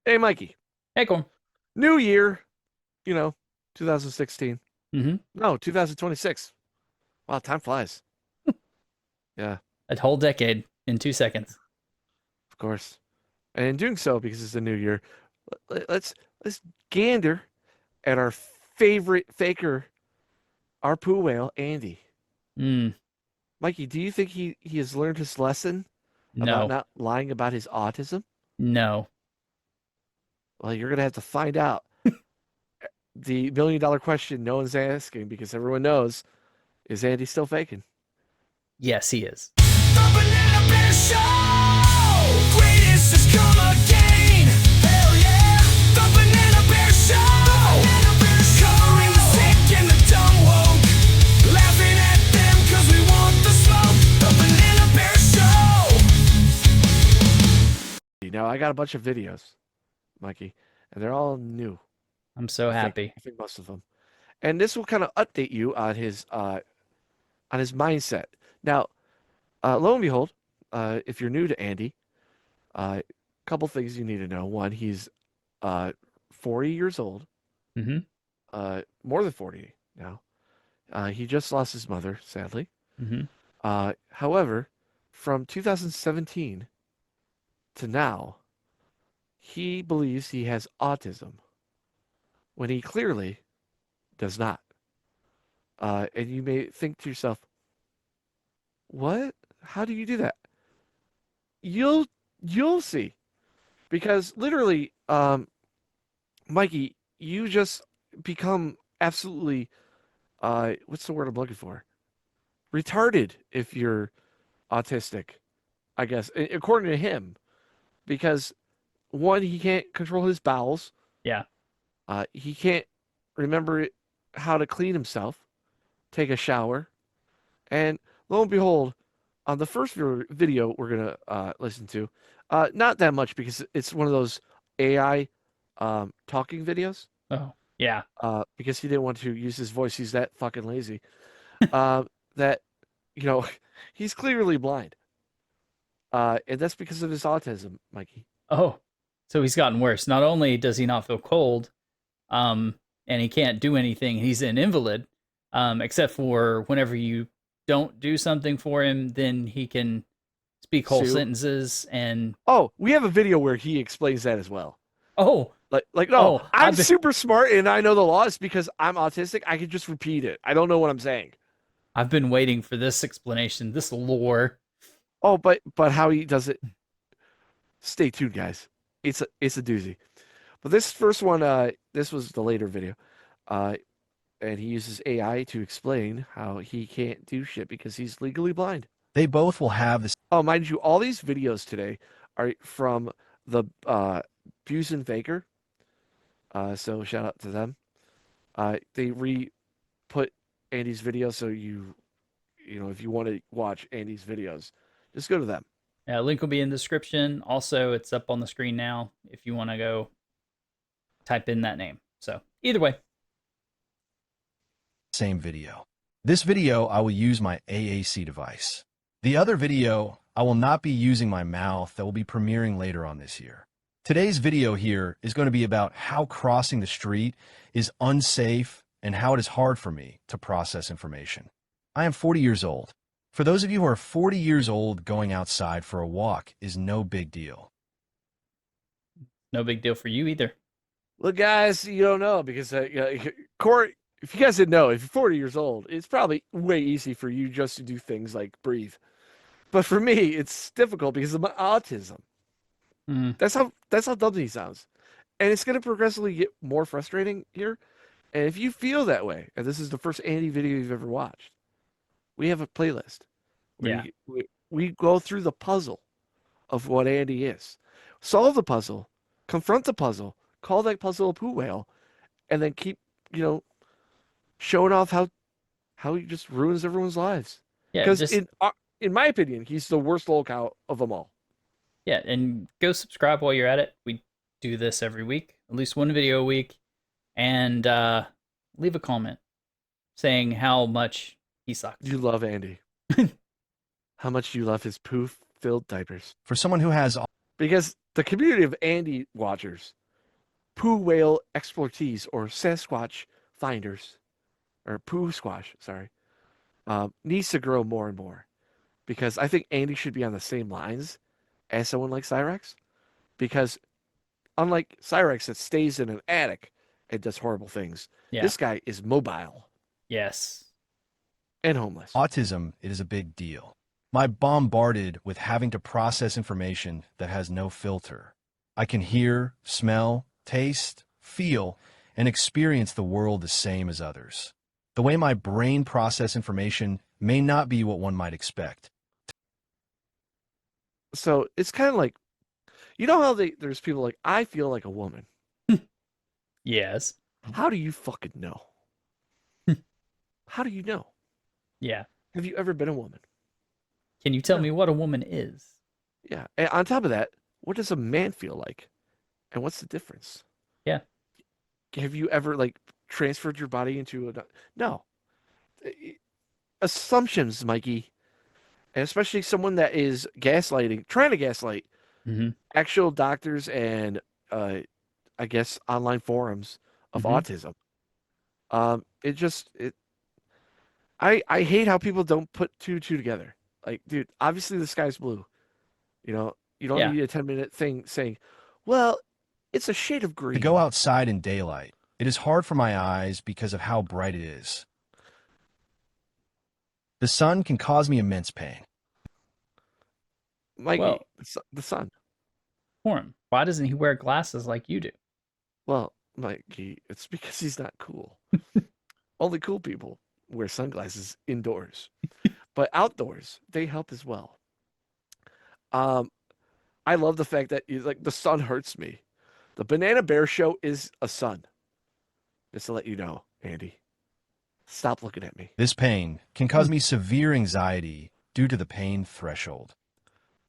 Hey, Mikey. Hey, cool. New year, you know, 2016. Mm-hmm. No, 2026. Wow, time flies. Yeah, A whole decade in 2 seconds. of course. And in doing so, because it's a new year, let's gander at our favorite faker, our poo whale, Andy. Mm, Mikey, do you think he has learned his lesson about no, not lying about his autism? no. Well, you're gonna have to find out. The million-dollar question no one's asking because everyone knows, is Andy still faking? Yes, he is. The Banana Bear Show! Greatest has come again! Hell yeah! The Banana Bear Show! Covering the sick and the dumb woke. Laughing at them cause we want the smoke. The Banana Bear Show! Now I got a bunch of videos, Mikey, and they're all new. I'm so I think happy. I think most of them. And this will kind of update you on his mindset. Now, lo and behold, if you're new to Andy, a couple things you need to know. One, he's 40 years old, Mm-hmm. more than 40 now. He just lost his mother, sadly. Mm-hmm. However, from 2017 to now, he believes he has autism when he clearly does not. And you may think to yourself, what? How do you do that? You'll you'll see. Because literally, Mikey, you just become absolutely what's the word I'm looking for? Retarded if you're autistic, I guess, according to him. Because one, he can't control his bowels. Yeah. He can't remember how to clean himself, take a shower, and lo and behold, on the first video we're gonna listen to, not that much because it's one of those AI talking videos. Oh, yeah. Because he didn't want to use his voice. He's that fucking lazy. Uh, that you know, he's clearly blind. And that's because of his autism, Mikey. Oh, so he's gotten worse. Not only does he not feel cold, and he can't do anything, he's an invalid, except for whenever you don't do something for him, then he can speak whole Sue. sentences and, Oh, we have a video where he explains that as well. oh, No, oh, I'm super smart and I know the laws because I'm autistic. I can just repeat it. I don't know what I'm saying. I've been waiting for this explanation, this lore. Oh, but how he does it? Stay tuned, guys. It's a doozy. But this first one, this was the later video, uh, and he uses AI to explain how he can't do shit because he's legally blind. They both will have this. Oh, mind you, all these videos today are from the Buzin Faker. So shout out to them. They re-put Andy's video, so you know if you want to watch Andy's videos, just go to them. Link will be in the description. Also, it's up on the screen now if you want to go type in that name. So either way. Same video. This video, I will use my AAC device. The other video, I will not be using my mouth that will be premiering later on this year. Today's video here is going to be about how crossing the street is unsafe and how it is hard for me to process information. I am 40 years old. For those of you who are 40 years old, going outside for a walk is no big deal. No big deal for you either. Look, guys, you don't know because Corey, if you guys didn't know, if you're 40 years old, it's probably way easy for you just to do things like breathe. But for me, it's difficult because of my autism. Mm, That's how dumb he sounds, and it's gonna progressively get more frustrating here. And if you feel that way, and this is the first Andy video you've ever watched, we have a playlist where yeah. we go through the puzzle of what Andy is, solve the puzzle, confront the puzzle, call that puzzle a poo whale, and then keep you know showing off how he just ruins everyone's lives. Yeah, Because just in my opinion, he's the worst lolcow of them all. yeah, and go subscribe while you're at it. We do this every week, at least one video a week, and leave a comment saying how much he sucks. You love Andy. How much do you love his poo-filled diapers? For someone who has Because The community of Andy watchers, Poo Whale Explortees, or Sasquatch Finders, or Poo Squash, sorry, needs to grow more and more. Because I think Andy should be on the same lines as someone like Cyrex. Because unlike Cyrex that stays in an attic and does horrible things, Yeah. this guy is mobile Yes. and homeless. Autism, it is a big deal. I'm bombarded with having to process information that has no filter. I can hear, smell, taste, feel, and experience the world the same as others. The way my brain processes information may not be what one might expect. So it's kind of like, you know how there's people like, I feel like a woman. Yes. How do you fucking know? How do you know? Yeah. Have you ever been a woman? Can you tell No. me what a woman is? Yeah. And on top of that, what does a man feel like? And what's the difference? Yeah. Have you ever like transferred your body into a no assumptions, Mikey, and especially someone that is trying to gaslight Mm-hmm. actual doctors and I guess online forums of autism. I hate how people don't put two together. Like, dude, obviously the sky's blue. You know, you don't Yeah. need a 10-minute thing saying, well, it's a shade of green. To go outside in daylight, it is hard for my eyes because of how bright it is. The sun can cause me immense pain. Mikey, Well- the sun. For him. Why doesn't he wear glasses like you do? Well, Mikey, it's because he's not cool. Only cool people wear sunglasses indoors. But outdoors, they help as well. I love the fact that he's like, the sun hurts me. The Banana Bear Show is a sun. Just to let you know, Andy. Stop looking at me. This pain can cause me severe anxiety due to the pain threshold.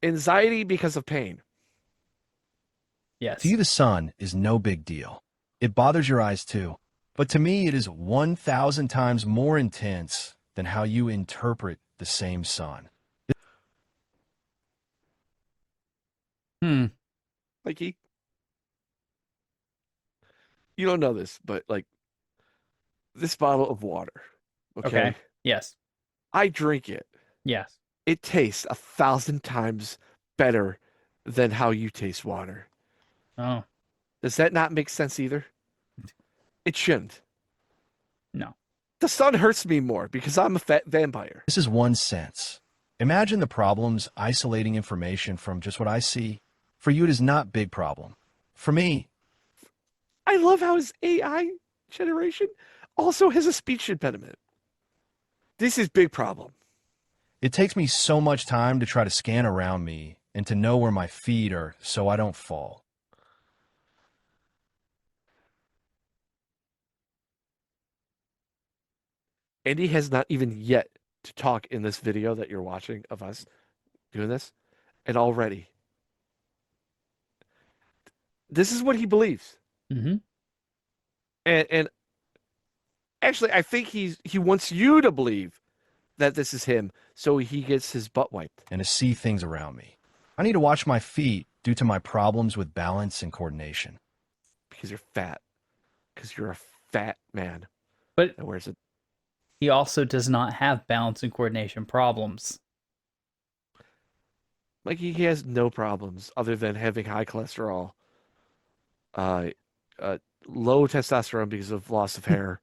Anxiety because of pain. Yes. To you, the sun is no big deal. It bothers your eyes too. But to me, it is 1,000 times more intense than how you interpret the same sun. Mikey, you don't know this, but like this bottle of water, Okay. Yes. I drink it. Yes. It tastes 1,000 times better than how you taste water. Oh, Does that not make sense either? It shouldn't. no. The sun hurts me more because I'm a fat vampire. This is one sense. Imagine the problems isolating information from just what I see. For you, it is not big problem. For me, I love how his AI generation also has a speech impediment. This is big problem. it takes me so much time to try to scan around me and to know where my feet are so I don't fall. Andy has not even yet to talk in this video that you're watching of us doing this. And already, this is what he believes. Mm-hmm. And actually, I think he wants you to believe that this is him so he gets his butt wiped. And to see things around me. I need to watch my feet due to my problems with balance and coordination. Because you're fat. Because you're a fat man But that wears it. he also does not have balance and coordination problems. Like he has no problems other than having high cholesterol, low testosterone because of loss of hair,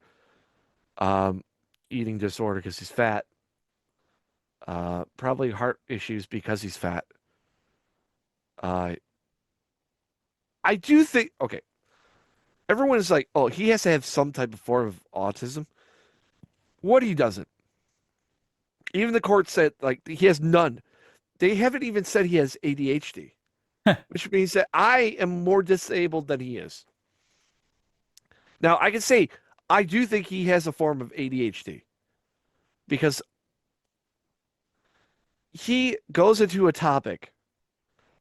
eating disorder because he's fat, probably heart issues because he's fat. I do think, okay, everyone is like, oh, he has to have some type of form of autism. What he doesn't. Even the court said, like, he has none. They haven't even said he has ADHD, which means that I am more disabled than he is. Now, I can say I do think he has a form of ADHD because he goes into a topic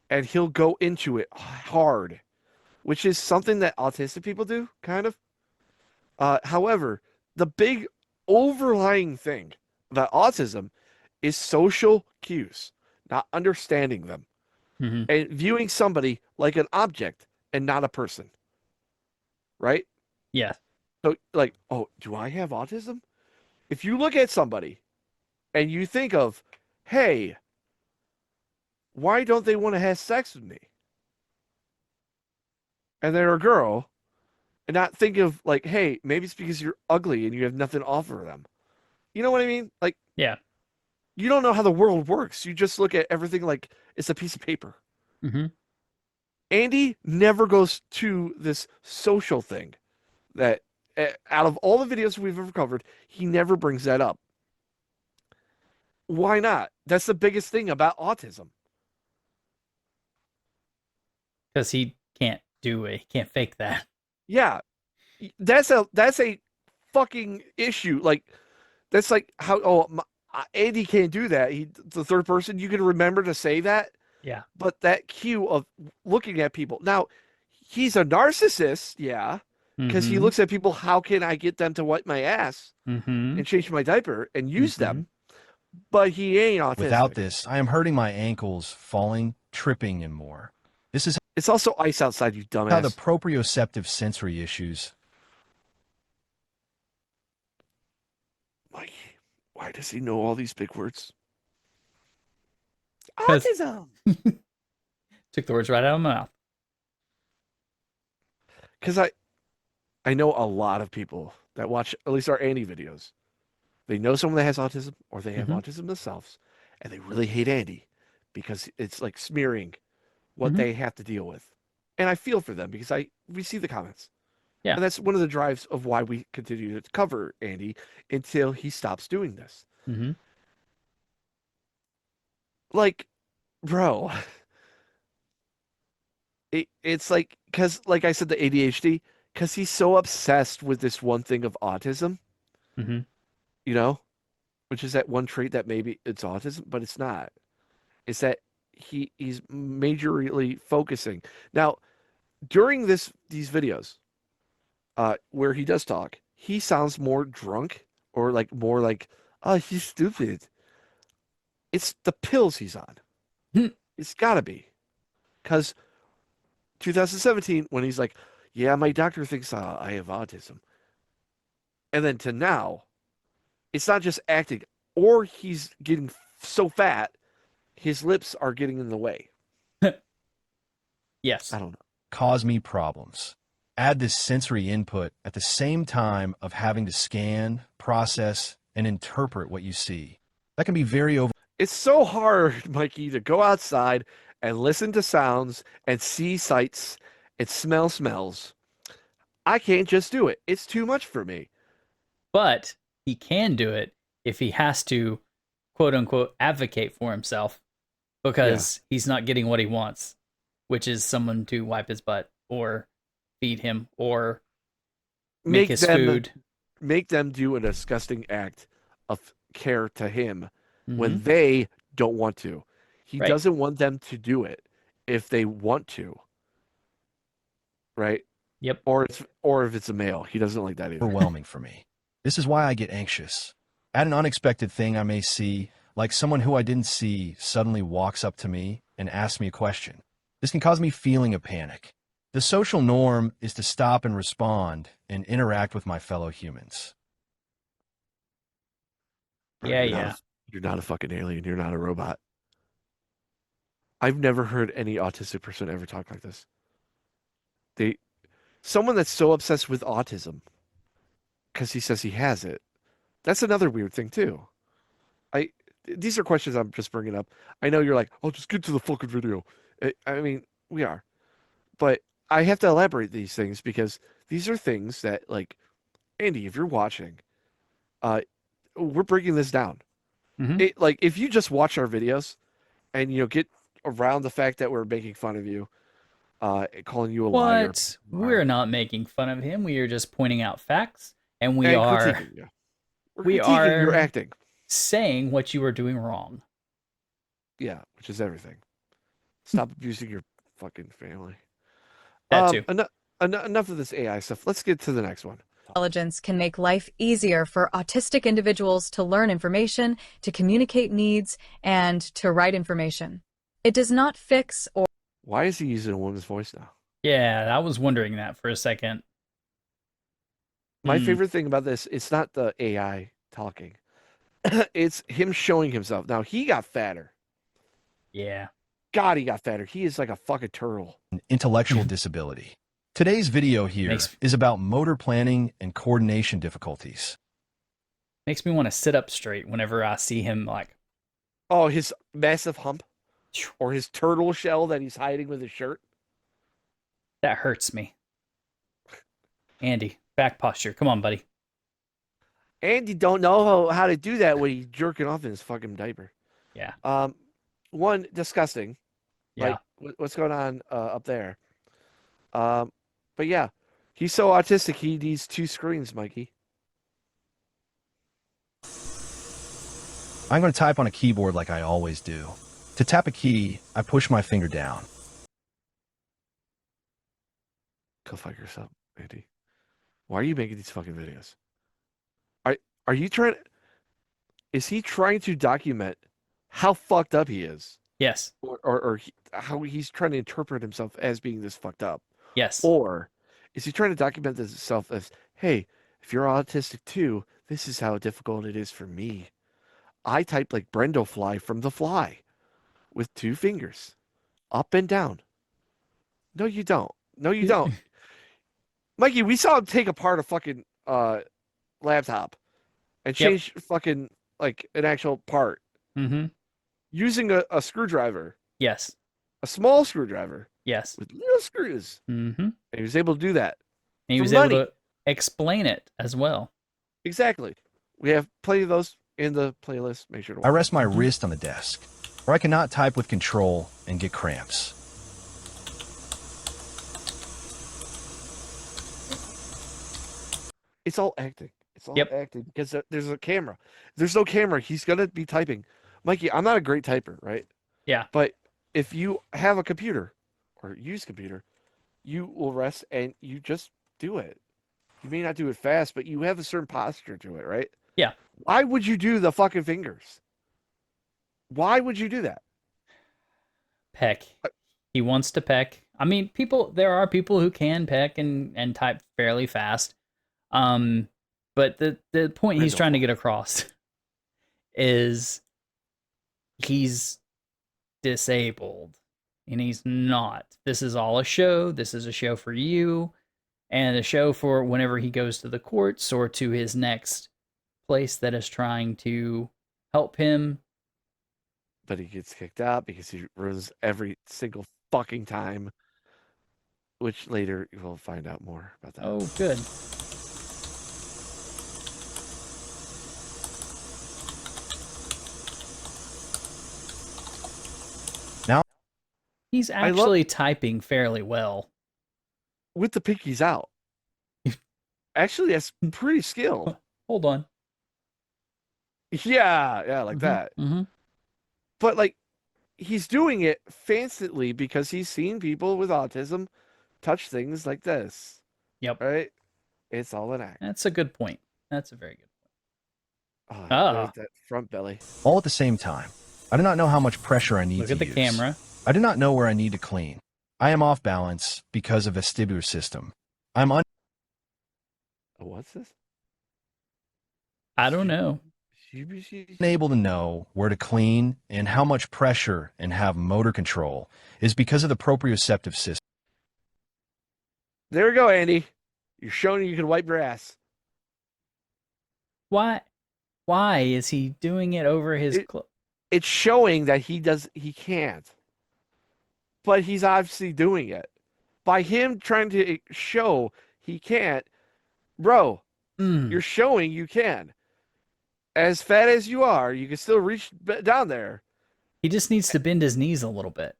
and he'll go into it hard, which is something that autistic people do, kind of. However, the big overlying thing about autism is social cues, not understanding them. Mm-hmm. and viewing somebody like an object and not a person, right? Yeah. So, like, oh, do I have autism? If you look at somebody and you think of, hey, why don't they want to have sex with me? And they're a girl, and not think of, like, hey, maybe it's because you're ugly and you have nothing to offer them. You know what I mean? Like, Yeah. you don't know how the world works. You just look at everything like it's a piece of paper. Mm-hmm. Andy never goes to this social thing that, out of all the videos we've ever covered, he never brings that up. Why not? That's the biggest thing about autism. Because he can't do it. He can't fake that. Yeah, that's a fucking issue. Like, that's like how Andy can't do that. He, the third person, you can remember to say that, Yeah. but that cue of looking at people. Now, he's a narcissist, yeah, because he Mhm. looks at people. How can I get them to wipe my ass Mhm. and change my diaper and use Mhm. them? But he ain't autistic. Without this, I am hurting my ankles, falling, tripping, and more. This is It's also ice outside, you dumbass. how the proprioceptive sensory issues. Mike, why does he know all these big words? 'Cause- Autism. Took the words right out of my mouth. Because I know a lot of people that watch at least our Andy videos. They know someone that has autism, or they have Mhm. autism themselves, and they really hate Andy because it's like smearing what Mhm. they have to deal with. And I feel for them because we see the comments. Yeah. And that's one of the drives of why we continue to cover Andy until he stops doing this. Mhm. Like, bro, it's like, because like I said, the ADHD, because he's so obsessed with this one thing of autism, Mhm. you know, which is that one trait that maybe it's autism, but it's not. It's that he's majorly focusing. Now, during these videos, where he does talk, he sounds more drunk or like more like, oh, he's stupid. It's the pills he's on. Hmm. It's gotta be. Because 2017, when he's like, yeah, my doctor thinks I have autism. And then to now, it's not just acting, or he's getting so fat, his lips are getting in the way. Yes. I don't know. Cause me problems. Add this sensory input at the same time of having to scan, process, and interpret what you see. That can be very It's so hard, Mikey, to go outside and listen to sounds and see sights and smell smells. I can't just do it. It's too much for me. But he can do it if he has to, quote unquote, advocate for himself because he's not getting what he wants, which is someone to wipe his butt or feed him or make his food. Make them do a disgusting act of care to him when Mhm. they don't want to. He Right. doesn't want them to do it if they want to. Right? Yep. Or if it's a male, he doesn't like that either. overwhelming for me. This is why I get anxious. Add an unexpected thing I may see, like someone who I didn't see suddenly walks up to me and asks me a question. This can cause me feeling a panic. The social norm is to stop and respond and interact with my fellow humans. Bro, Yeah, you're not yeah. you're not a fucking alien. You're not a robot. I've never heard any autistic person ever talk like this. Someone that's so obsessed with autism because he says he has it. That's another weird thing too. These are questions I'm just bringing up. I know you're like, oh, just get to the fucking video. I mean, we are, but I have to elaborate these things because these are things that, like, Andy, if you're watching, we're breaking this down. Mhm. Like, if you just watch our videos and get around the fact that we're making fun of you, calling you a liar, What? We're not making fun of him. We are just pointing out facts, and we and are critiquing you. We're we critiquing your are acting. saying what you are doing wrong. Yeah, which is everything. Stop abusing your fucking family. That too. Enough of this AI stuff. Let's get to the next one. Intelligence can make life easier for autistic individuals to learn information, to communicate needs, and to write information. It does not fix or Why is he using a woman's voice now? Yeah, I was wondering that for a second. My Hmm. favorite thing about this, it's not the AI talking. It's him showing himself. Now, he got fatter. Yeah. God, he got fatter. He is like a fucking turtle. Intellectual disability. Today's video here Makes- is about motor planning and coordination difficulties. Makes me want to sit up straight whenever I see him like. Oh, his massive hump or his turtle shell that he's hiding with his shirt. That hurts me. Andy, back posture. Come on, buddy. And you don't know how to do that when he's jerking off in his fucking diaper. Yeah. One, disgusting. Yeah. Like, what's going on up there? But yeah, he's so autistic, he needs 2 screens, Mikey. I'm going to type on a keyboard like I always do. To tap a key, I push my finger down. Go fuck yourself, Andy. Why are you making these fucking videos? Are you trying? Is he trying to document how fucked up he is, Yes. or how he's trying to interpret himself as being this fucked up, Yes. or is he trying to document himself as, hey, if you're autistic too, this is how difficult it is for me. I type like Brendo Fly from The Fly, with 2 fingers, up and down. No, you don't. No, you don't. Mikey, we saw him take apart a fucking laptop and Yep. change fucking like an actual part Mm-hmm. using a screwdriver, Yes. a small screwdriver Yes. with little screws. Mm-hmm. And he was able to do that. And he For was money. able to explain it as well. Exactly. We have plenty of those in the playlist. Make sure to I watch. rest my wrist on the desk, or I cannot type with control and get cramps. It's all acting. It's all Yep. acting because there's a camera. If there's no camera, he's gonna be typing. Mikey, I'm not a great typer, right? Yeah. But if you have a computer or use computer, you will rest and you just do it. You may not do it fast, but you have a certain posture to it, right? Yeah. Why would you do the fucking fingers? Why would you do that? Peck. He wants to peck. I mean, there are people who can peck and type fairly fast. But the point he's trying to get across is he's disabled and he's not. This is all a show. This is a show for you and a show for whenever he goes to the courts or to his next place that is trying to help him. But he gets kicked out because he runs every single fucking time. Which later we'll find out more about that. Oh, good. Now He's actually typing fairly well. With the pinkies out. Actually, that's pretty skilled. Hold on. Yeah, like that. Mm-hmm. But like he's doing it fancily because he's seen people with autism touch things like this. Yep. Right? It's all an act. That's a good point. That's a very good point. Oh, I Ah. like that front belly. all at the same time. I do not know how much pressure I need Look to at the use. camera. I do not know where I need to clean. I am off balance because of vestibular system. I'm Oh, what's this? I don't know. unable to know where to clean and how much pressure and have motor control is because of the proprioceptive system. There we go, Andy. You're showing you can wipe your ass. Why is he doing it over his It's showing that he can't. But he's obviously doing it. By him trying to show he can't, bro, you're showing you can. As fat as you are, you can still reach down there. He just needs to bend his knees a little bit.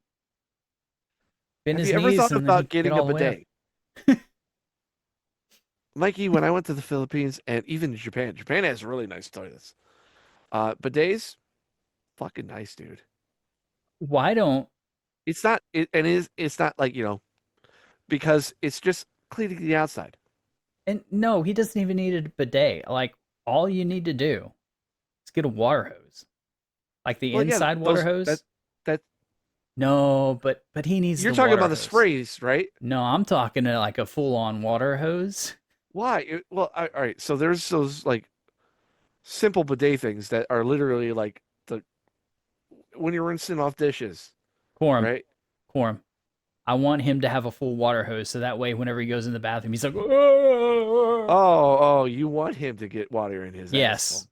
Bend Have his you ever knees thought and then about he can getting get a all the way up. bidet? Mikey, when I went to the Philippines and even Japan has really nice toilets. Bidets, fucking nice, dude. Why don't It's not, it's not like, because it's just cleaning the outside. and no, he doesn't even need a bidet. Like all you need to do is get a water hose. Like the Well, yeah, inside water those- hose. that- No, but he needs You're the talking water about the hose. sprays, right? No, I'm talking to like a full-on water hose. Why? Well, all right. So there's those like simple bidet things that are literally like the when you're rinsing off dishes, Quorum, right? quorum. I want him to have a full water hose, so that way, whenever he goes in the bathroom, he's like, "Oh." Oh, you want him to get water in his asshole. Yes,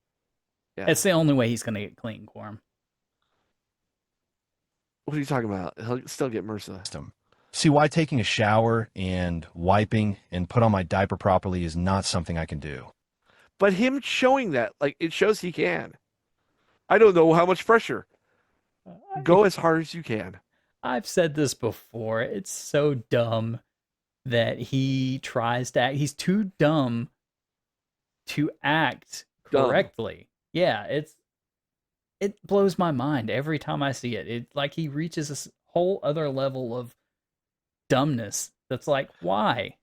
Yeah. it's the only way he's gonna get clean, quorum. What are you talking about? He'll still get MRSA. System. See why taking a shower and wiping and put on my diaper properly is not something I can do. But him showing that, like, it shows he can. I don't know how much pressure. Go as hard as you can. I've said this before. It's so dumb that he tries to act. He's too dumb to act Dumb. correctly. Yeah, it blows my mind every time I see it. It like he reaches this whole other level of dumbness. That's like, why?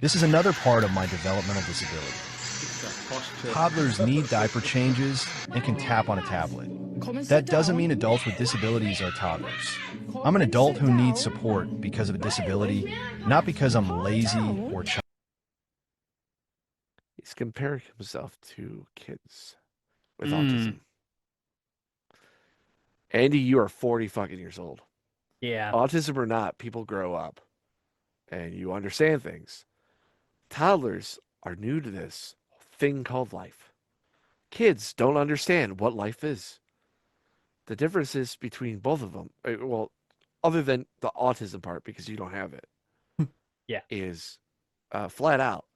This is another part of my developmental disability. Toddlers need diaper changes and can tap on a tablet. That doesn't mean adults with disabilities are toddlers. I'm an adult who needs support because of a disability, not because I'm lazy or childish. He's comparing himself to kids with Mm. autism. Andy, you are 40 fucking years old. Yeah. Autism or not, people grow up and you understand things. Toddlers are new to this thing called life. Kids don't understand what life is. The differences between both of them, well, other than the autism part, because you don't have it, Yeah. is flat out.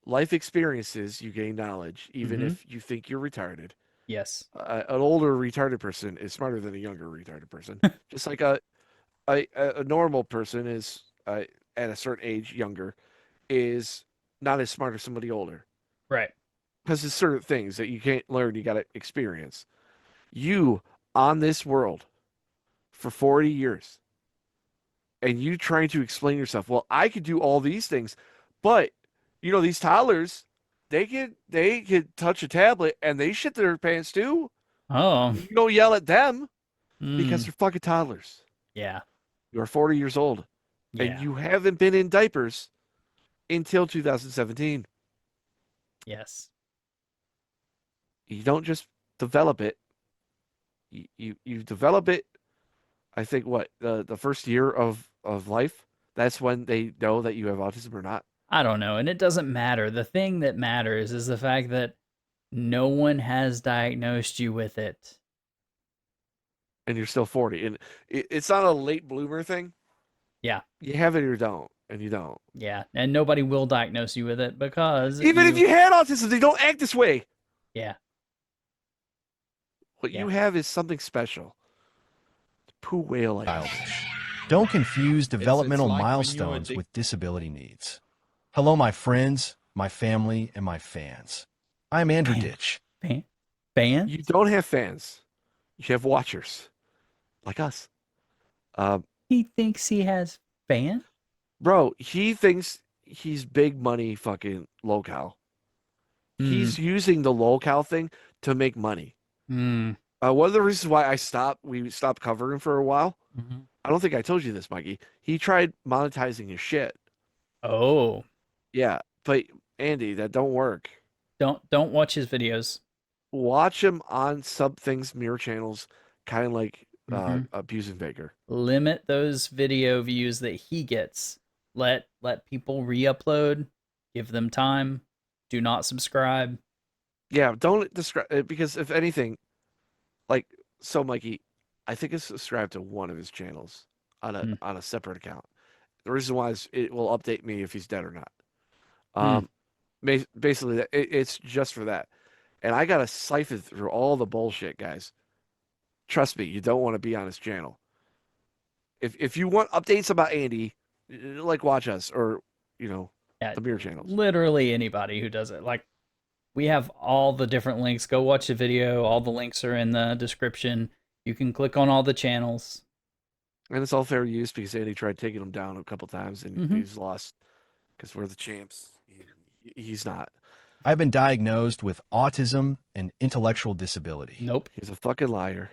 Life experiences, you gain knowledge, even Mhm. if you think you're retarded. Yes. An older retarded person is smarter than a younger retarded person. Just like a normal person is at a certain age younger is not as smart as somebody older, Right. because there's certain things that you can't learn, you got to experience. You on this world for 40 years and you trying to explain yourself, well, I could do all these things, but you know, these toddlers, they could touch a tablet and they shit their pants too. Oh. You don't yell at them because Mm. they're fucking toddlers. Yeah. You are 40 years old Yeah. and you haven't been in diapers until 2017. Yes. You don't just develop it. You develop it. I think what the first year of life. That's when they know that you have autism or not. I don't know, and it doesn't matter. The thing that matters is the fact that no one has diagnosed you with it. And you're still 40, and it's not a late bloomer thing. Yeah. You have it or don't, and you don't. Yeah, and nobody will diagnose you with it because Even if you had autism, they don't act this way. Yeah. What Yeah. you have is something special. Poo Whale Ditch. Don't confuse developmental like when you're milestones addic- with disability needs. Hello, my friends, my family, and my fans. I'm Andrew Man. Ditch. Fan? You don't have fans. You have watchers, like us. He thinks he has fan? Bro, he thinks he's big money fucking locale. He's using the locale thing to make money. Mm. One of the reasons why we stopped covering for a while, Mhm. I don't think I told you this, Mikey. He tried monetizing his shit. Oh. Yeah, but Andy, that don't work. Don't watch his videos. Watch him on sub things mirror channels, kind of like Mhm. Buzin Faker. Limit those video views that he gets. Let people re-upload. Give them time. Do not subscribe. Yeah, don't describe because if anything, like so, Mikey, I think it's subscribed to one of his channels on a separate account. The reason why is it will update me if he's dead or not. Basically, it's just for that. And I gotta siphon through all the bullshit, guys. Trust me, you don't want to be on his channel. If you want updates about Andy, like watch us or Yeah, the mirror channels. literally anybody who does it. Like, we have all the different links. Go watch the video. All the links are in the description. You can click on all the channels. And it's all fair use because Andy tried taking him down a couple times and Mhm. he's lost because we're the champs. He's not. I've been diagnosed with autism and intellectual disability. Nope. He's a fucking liar.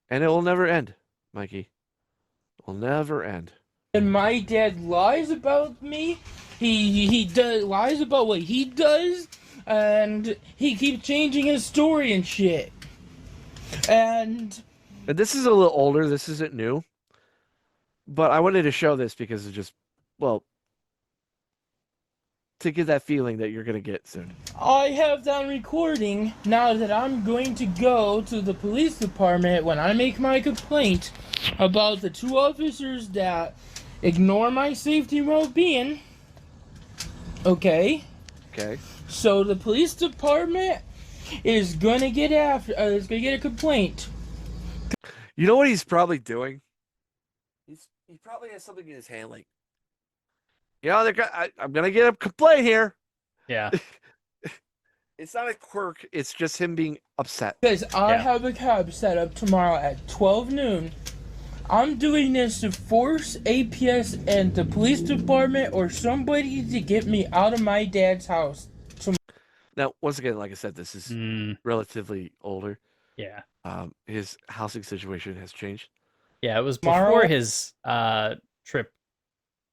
And it will never end. Mikey. Will never end. And my dad lies about me. He does lies about what he does, and he keeps changing his story and shit. And this is a little older. This isn't new. But I wanted to show this because it just, well, to get that feeling that you're going to get soon. I have that recording now that I'm going to go to the police department when I make my complaint about the 2 officers that ignore my safety and well-being. Okay. Okay. So the police department is gonna get a complaint. You know what he's probably doing? He probably has something in his hand, like, you know, I'm gonna get a complaint here. Yeah. It's not a quirk. It's just him being upset. Because I Yeah. have a cab set up tomorrow at 12 noon. I'm doing this to force APS and the police department or somebody to get me out of my dad's house. Now, once again, like I said, this is relatively older. Yeah. His housing situation has changed. Yeah, it was Tomorrow- before his trip.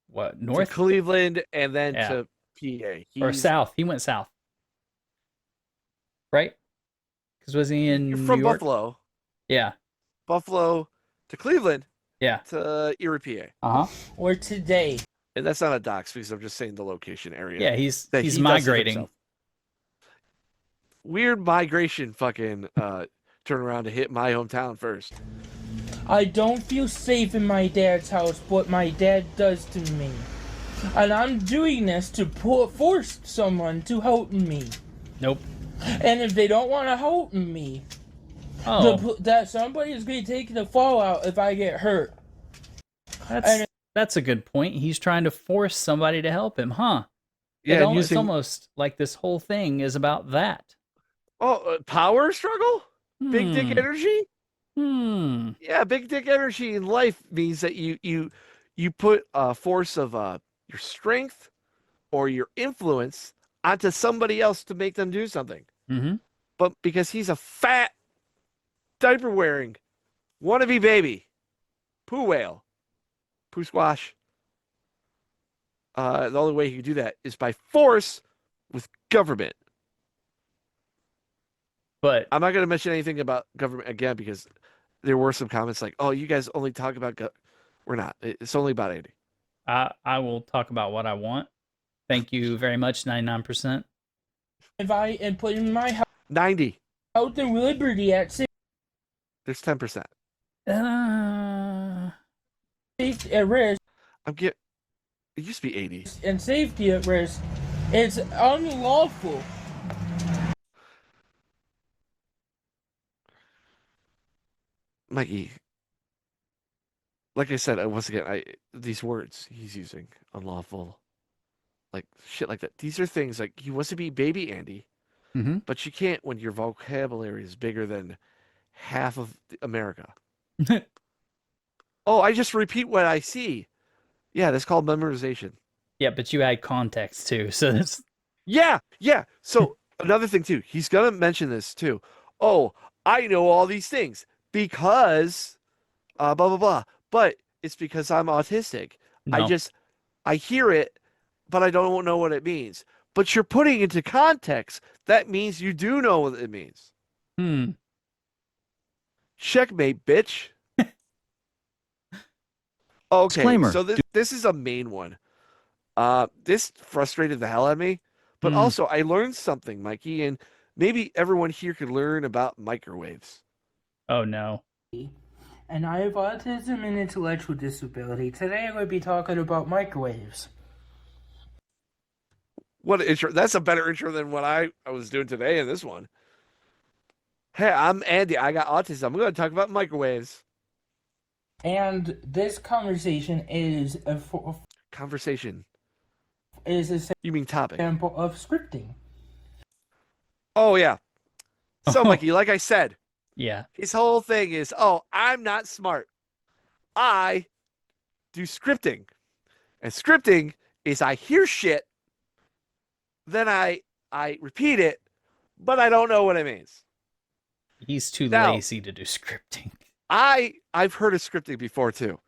What, north To Cleveland and then Yeah. to PA. or south? He went south, right? Because was he in You're New from York? Buffalo. Yeah. Buffalo to Cleveland Yeah. to Erie, PA. Uh huh. Or today. And that's not a dox because I'm just saying the location area. Yeah, he's that he does it migrating. himself. Weird migration fucking turn around to hit my hometown first. I don't feel safe in my dad's house, what my dad does to me. And I'm doing this to force someone to help me. Nope. And if they don't want to help me, Oh, that somebody is going to take the fallout if I get hurt. that's a good point. He's trying to force somebody to help him, huh? Yeah, and It's almost like this whole thing is about that. Power struggle? Big dick Hmm. energy? Yeah, big dick energy in life means that you put a force of your strength or your influence onto somebody else to make them do something. Mm-hmm. But because he's a fat, diaper wearing, wannabe baby, poo whale, poo squash, the only way he can do that is by force with government. But I'm not going to mention anything about government again because there were some comments like, "Oh, you guys only talk about." We're not. It's only about Andy. I will talk about what I want. Thank you very much, 99%. If I am putting my 90. health and liberty at There's 10%. risk It used to be 80. and safety at risk, it's unlawful. Mikey, like I said, once again, these words he's using, unlawful, like shit like that. These are things like he wants to be baby Andy, Mhm. but you can't when your vocabulary is bigger than half of America. Oh, I just repeat what I see. Yeah, that's called memorization. Yeah, but you add context too, so that's Yeah. So another thing too, he's gonna mention this too. Oh, I know all these things because blah blah blah. But it's because I'm autistic. no. I hear it, but I don't know what it means. But you're putting into context. That means you do know what it means. Checkmate, bitch. Okay, Disclaimer. so this is a main one. This frustrated the hell out of me, but Hmm. also I learned something, Mikey, and maybe everyone here could learn about microwaves. Oh no. And I have autism and intellectual disability. Today I'm going to be talking about microwaves. What an intro! That's a better intro than what I was doing today in this one. Hey, I'm Andy. I got autism. I'm going to talk about microwaves. And this conversation is Conversation. a You mean topic? sample of scripting. Oh yeah. So Mikey, like I said, Yeah. his whole thing is, oh, I'm not smart. I do scripting. And scripting is I hear shit, then I repeat it, but I don't know what it means. He's too Now- lazy to do scripting. I've heard of scripting before too.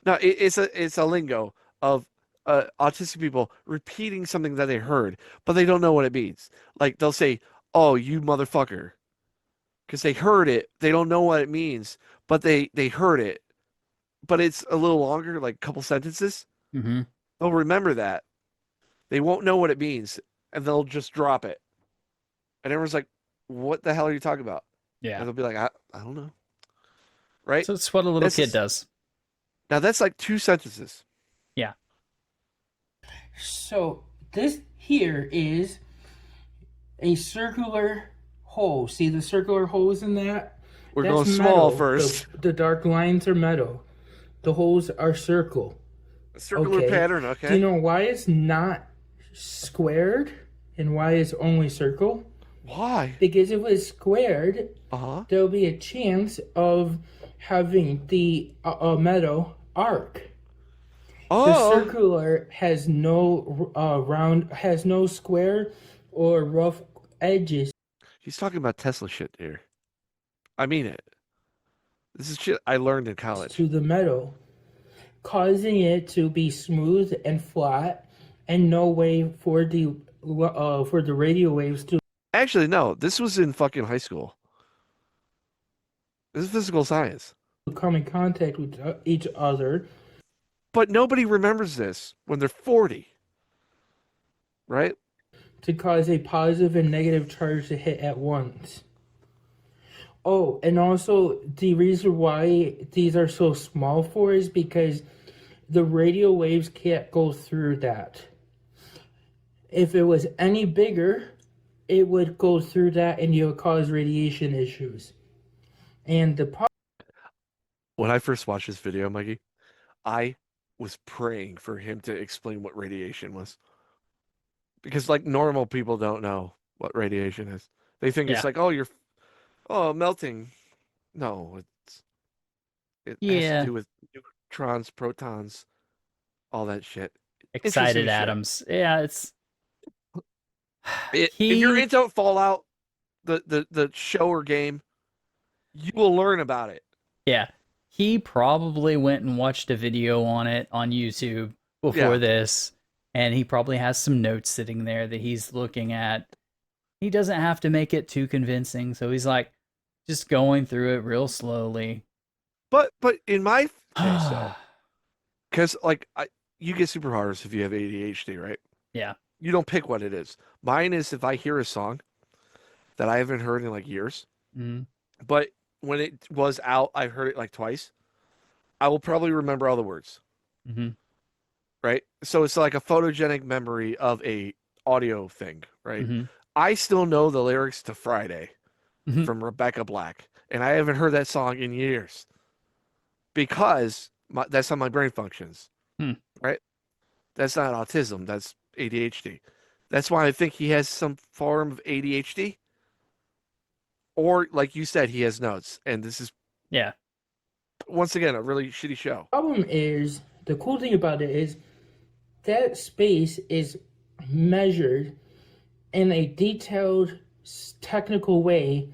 Now it's a lingo of autistic people repeating something that they heard, but they don't know what it means. Like they'll say, "Oh, you motherfucker," because they heard it. They don't know what it means, but they heard it. But it's a little longer, like a couple sentences. Mm-hmm. They'll remember that. They won't know what it means, and they'll just drop it. And everyone's like, "What the hell are you talking about?" Yeah. And they'll be like, I don't know." Right? So it's what a little This kid is- does. Now that's like 2 sentences. Yeah. So this here is a circular hole. See the circular holes in that? We're That's going small metal. first. The dark lines are metal. The holes are circle. A circular Okay. pattern, okay. Do you know why it's not squared and why it's only circle? Why? Because if it's squared, Uh-huh. there'll be a chance of having the metal arc. The Oh, circular has no has no square or rough edges he's talking about Tesla shit here. I mean it. This is shit I learned in college. to the metal, causing it to be smooth and flat, and no way for the radio waves to Actually, no. This was in fucking high school. This is physical science. come in contact with each other. But nobody remembers this when they're 40. Right? To cause a positive and negative charge to hit at once. Oh, and also the reason why these are so small for is because the radio waves can't go through that. If it was any bigger, it would go through that and it would cause radiation issues. And the When I first watched this video, Mikey, I was praying for him to explain what radiation was. Because like normal people don't know what radiation is. They think Yeah. it's like, oh, melting. No, it has Yeah. to do with neutrons, protons, all that shit. Excited shit. atoms. Yeah, it's If you're into Fallout, the show or game, you will learn about it. Yeah. He probably went and watched a video on it on YouTube before Yeah. this, and he probably has some notes sitting there that he's looking at. He doesn't have to make it too convincing, so he's like just going through it real slowly. But in my case though, because like you get superpowers if you have ADHD, right? Yeah. You don't pick what it is. Mine is if I hear a song that I haven't heard in like years, Mhm. but when it was out, I heard it like twice. I will probably remember all the words, Mhm. right? So it's like a photogenic memory of a audio thing, right? Mhm. I still know the lyrics to Friday Mhm. from Rebecca Black, and I haven't heard that song in years because that's how my brain functions, right? That's not autism. That's ADHD. That's why I think he has some form of ADHD. Or, like you said, he has notes. And this is, Yeah. once again, a really shitty show. problem is, the cool thing about it is that space is measured in a detailed technical way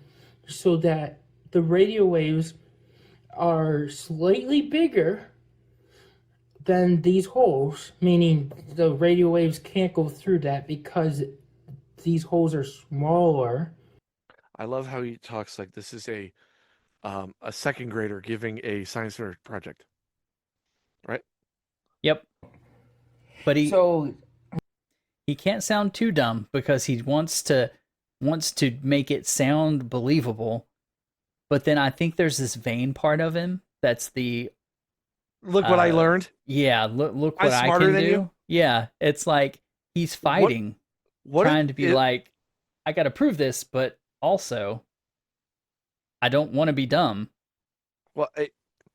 so that the radio waves are slightly bigger than these holes, meaning the radio waves can't go through that because these holes are smaller. I love how he talks like this is a second grader giving a science fair project. Right? Yep. But So he can't sound too dumb because he wants to make it sound believable. But then I think there's this vain part of him that's the Look what I learned. yeah, look I'm what I smarter can than do. you? Yeah, it's like he's fighting, What trying to be like, I got to prove this, but also I don't want to be dumb. Well,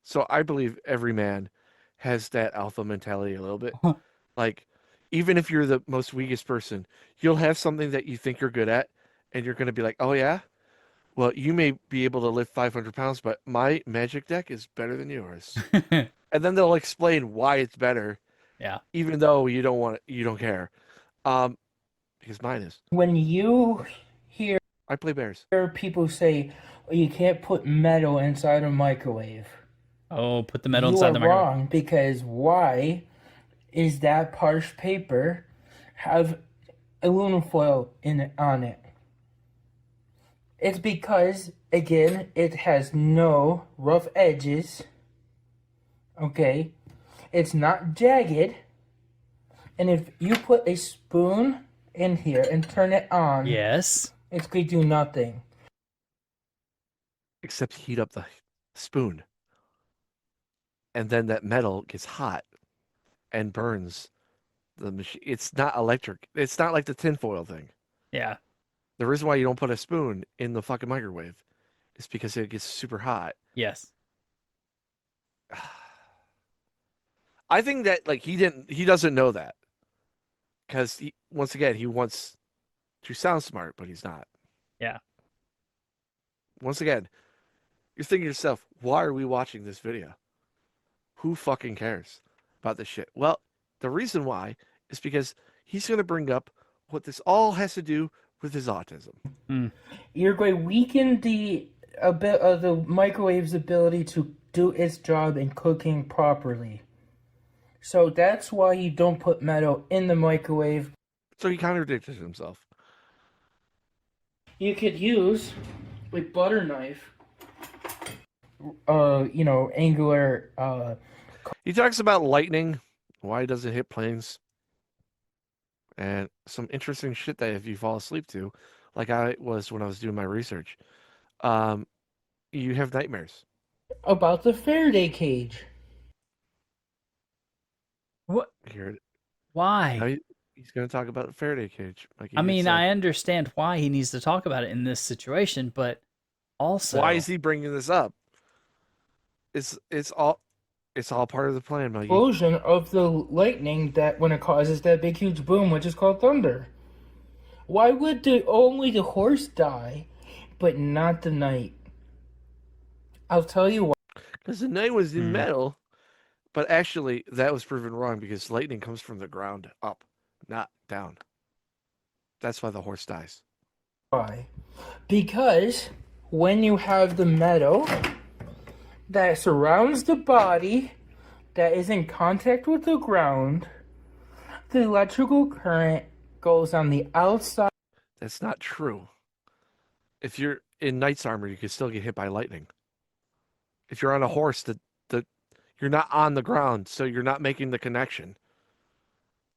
so I believe every man has that alpha mentality a little bit. Like, even if you're the most weakest person, you'll have something that you think you're good at, and you're going to be like, oh, yeah? Well, you may be able to lift 500 pounds, but my magic deck is better than yours. And then they'll explain why it's better, Yeah. even though you don't care. Because mine is. when you hear I play Bears. There are people who say you can't put metal inside a microwave. Oh, put the metal You inside are the microwave. wrong, because why is that parched paper have aluminum foil on it? It's because, again, it has no rough edges. Okay? It's not jagged. And if you put a spoon in here and turn it on, Yes. it's going to do nothing. Except heat up the spoon. And then that metal gets hot and burns the machine. It's not electric. It's not like the tinfoil thing. Yeah. The reason why you don't put a spoon in the fucking microwave is because it gets super hot. Yes. I think that like he doesn't know that. Because once again, he wants to sound smart, but he's not. Yeah. Once again, you're thinking to yourself, why are we watching this video? Who fucking cares about this shit? Well, the reason why is because he's going to bring up what this all has to do with his autism. You're going to weaken the microwave's ability to do its job in cooking properly. So that's why you don't put metal in the microwave. So he contradicted himself. You could use a butter knife, angular. He talks about lightning, why it doesn't hit planes, and some interesting shit that if you fall asleep to, like I was when I was doing my research, you have nightmares. About the Faraday cage. What? Here, Why? now he's going to talk about the Faraday cage. Like I mean, I understand why he needs to talk about it in this situation, but also, why is he bringing this up? It's all part of the plan, Mikey. Explosion of the lightning that when it causes that big huge boom, which is called thunder. Why would only the horse die, but not the knight? I'll tell you why. Because the knight was in metal, but actually that was proven wrong because lightning comes from the ground up, not down. That's why the horse dies. Why? Because when you have the metal that surrounds the body that is in contact with the ground, the electrical current goes on the outside. That's not true. If you're in knight's armor, you can still get hit by lightning. If you're on a horse, you're not on the ground, so you're not making the connection.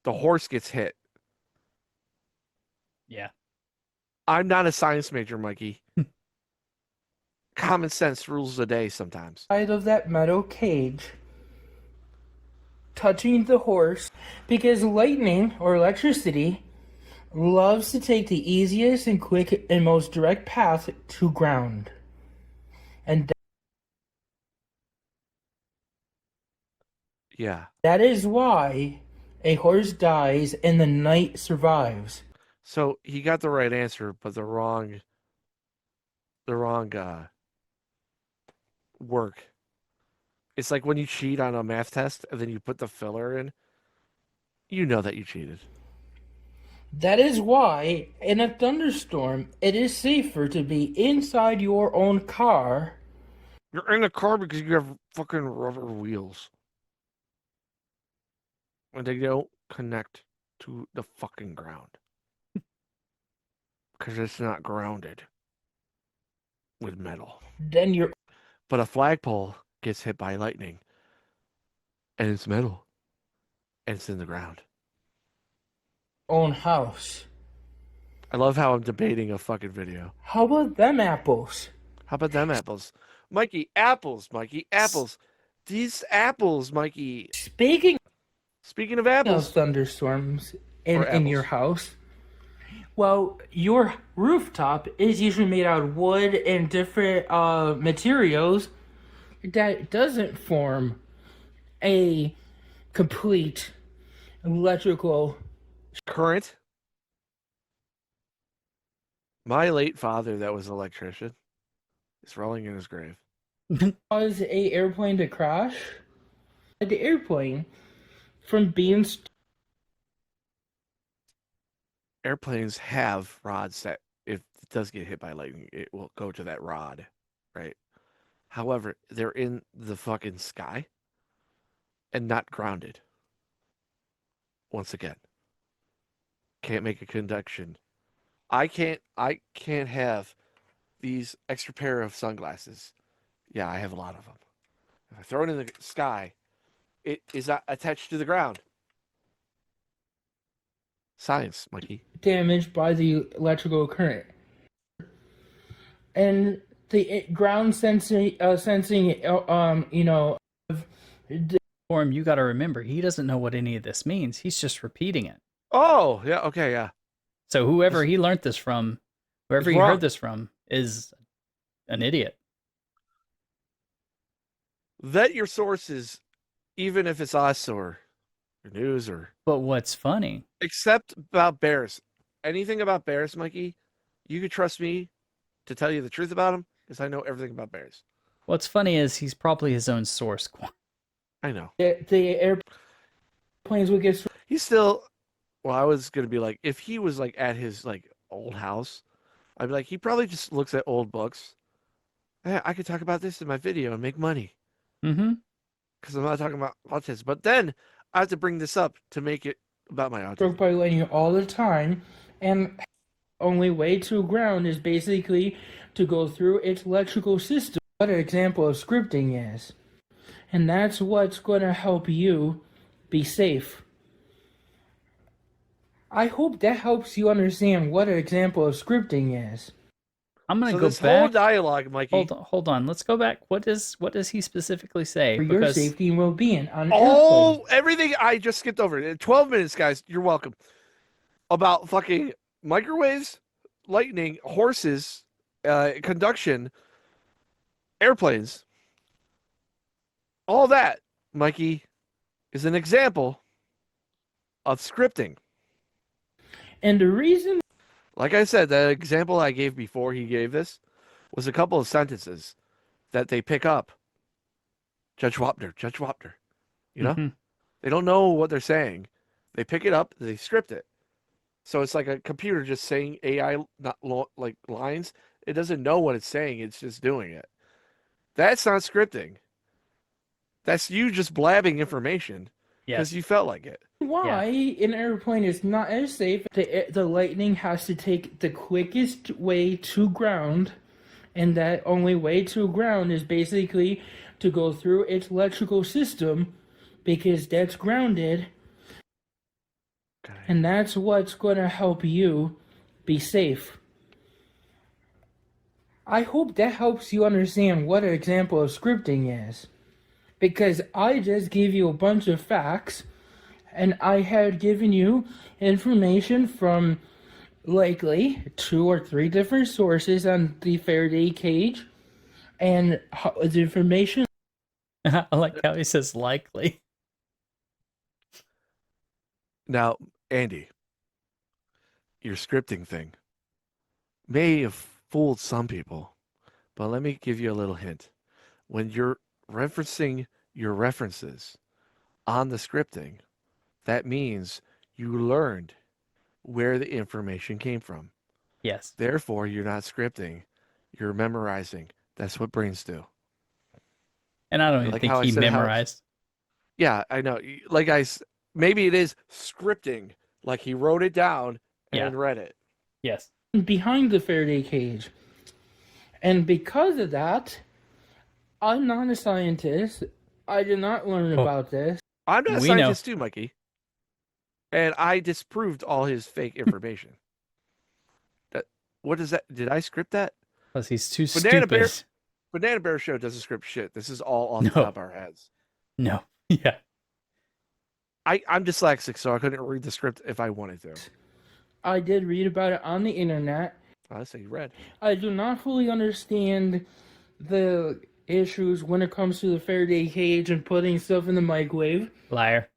The horse gets hit. yeah. I'm not a science major, Mikey. Common sense rules the day sometimes. Side of that metal cage touching the horse, because lightning or electricity loves to take the easiest and quick and most direct path to ground. And Yeah. that is why a horse dies and the knight survives. So he got the right answer, but the wrong work. It's like when you cheat on a math test and then you put the filler in. You know that you cheated. That is why, in a thunderstorm, it is safer to be inside your own car. You're in a car because you have fucking rubber wheels. And they don't connect to the fucking ground. Because it's not grounded with metal. Then your But a flagpole gets hit by lightning. And it's metal. And it's in the ground. own house. I love how I'm debating a fucking video. How about them apples? How about them apples? Mikey, apples, Mikey, apples. These apples, Mikey. Speaking Speaking of of apples, thunderstorms Or in your apples. house, well, your rooftop is usually made out of wood and different materials that doesn't form a complete electrical. current. My late father, that was an electrician, is rolling in his grave. Cause a airplane to crash. The airplane from being Airplanes have rods that if it does get hit by lightning, it will go to that rod, right? However, they're in the fucking sky and not grounded. Once again, can't make a conduction. I can't have these extra pair of sunglasses. Yeah, I have a lot of them. If I throw it in the sky, it is not attached to the ground. Science, Mikey. Damaged by the electrical current. And the ground sensing, Form, you got to remember, he doesn't know what any of this means. He's just repeating it. Oh, yeah, okay, yeah. So whoever he learned this from, whoever It's he wrong. heard this from, is an idiot. Vet your sources, even if it's us or news or... But what's funny, Except about bears. Anything about bears, Mikey, you could trust me to tell you the truth about them, because I know everything about bears. what's funny is he's probably his own source. I know. the airplanes would get He's still... Well, I was going to be like, if he was like at his like old house, I'd be like, he probably just looks at old books. Yeah, I could talk about this in my video and make money. Mm-hmm. Because I'm not talking about autism. But then I have to bring this up to make it about my autism. struck by lightning all the time, and only way to ground is basically to go through its electrical system. What an example of scripting is. And that's what's going to help you be safe. I hope that helps you understand what an example of scripting is. I'm gonna So go this whole back. dialogue, Mikey. Hold on. Let's go back. What does he specifically say? For your safety and well-being on an airplane. Oh, everything I just skipped over. In 12 minutes, guys. You're welcome. About fucking microwaves, lightning, horses, conduction, airplanes. All that, Mikey, is an example of scripting. And the reason Like I said, the example I gave before he gave this was a couple of sentences that they pick up. Judge Wapner. You know? Mhm. They don't know what they're saying. They pick it up, they script it. So it's like a computer just saying AI like lines. It doesn't know what it's saying, it's just doing it. That's not scripting. That's you just blabbing information because Yes. you felt like it. why an airplane is not as safe, the lightning has to take the quickest way to ground, and that only way to ground is basically to go through its electrical system, because that's grounded, Okay. and that's what's going to help you be safe. I hope that helps you understand what an example of scripting is, because I just gave you a bunch of facts, and I had given you information from likely 2 or 3 different sources on the Faraday cage, and the information I like how he says likely. Now, Andy, your scripting thing may have fooled some people, but let me give you a little hint. When you're referencing your references on the scripting, that means you learned where the information came from. Yes. Therefore, you're not scripting, you're memorizing. That's what brains do. And I don't even Like think how I he said how- memorized. Yeah, I know. Like maybe it is scripting, like he wrote it down and Yeah. read it. Yes. behind the Faraday cage. And because of that, I'm not a scientist. I did not learn about this. I'm not a We know. scientist too, Mikey. And I disproved all his fake information. What is that? Did I script that? Because he's too Banana stupid. Bear- Banana Bear Show doesn't script shit. This is all off the No. top of our heads. No. Yeah. I'm dyslexic, so I couldn't read the script if I wanted to. I did read about it on the internet. I say you read. I do not fully understand the issues when it comes to the Faraday cage and putting stuff in the microwave. Liar.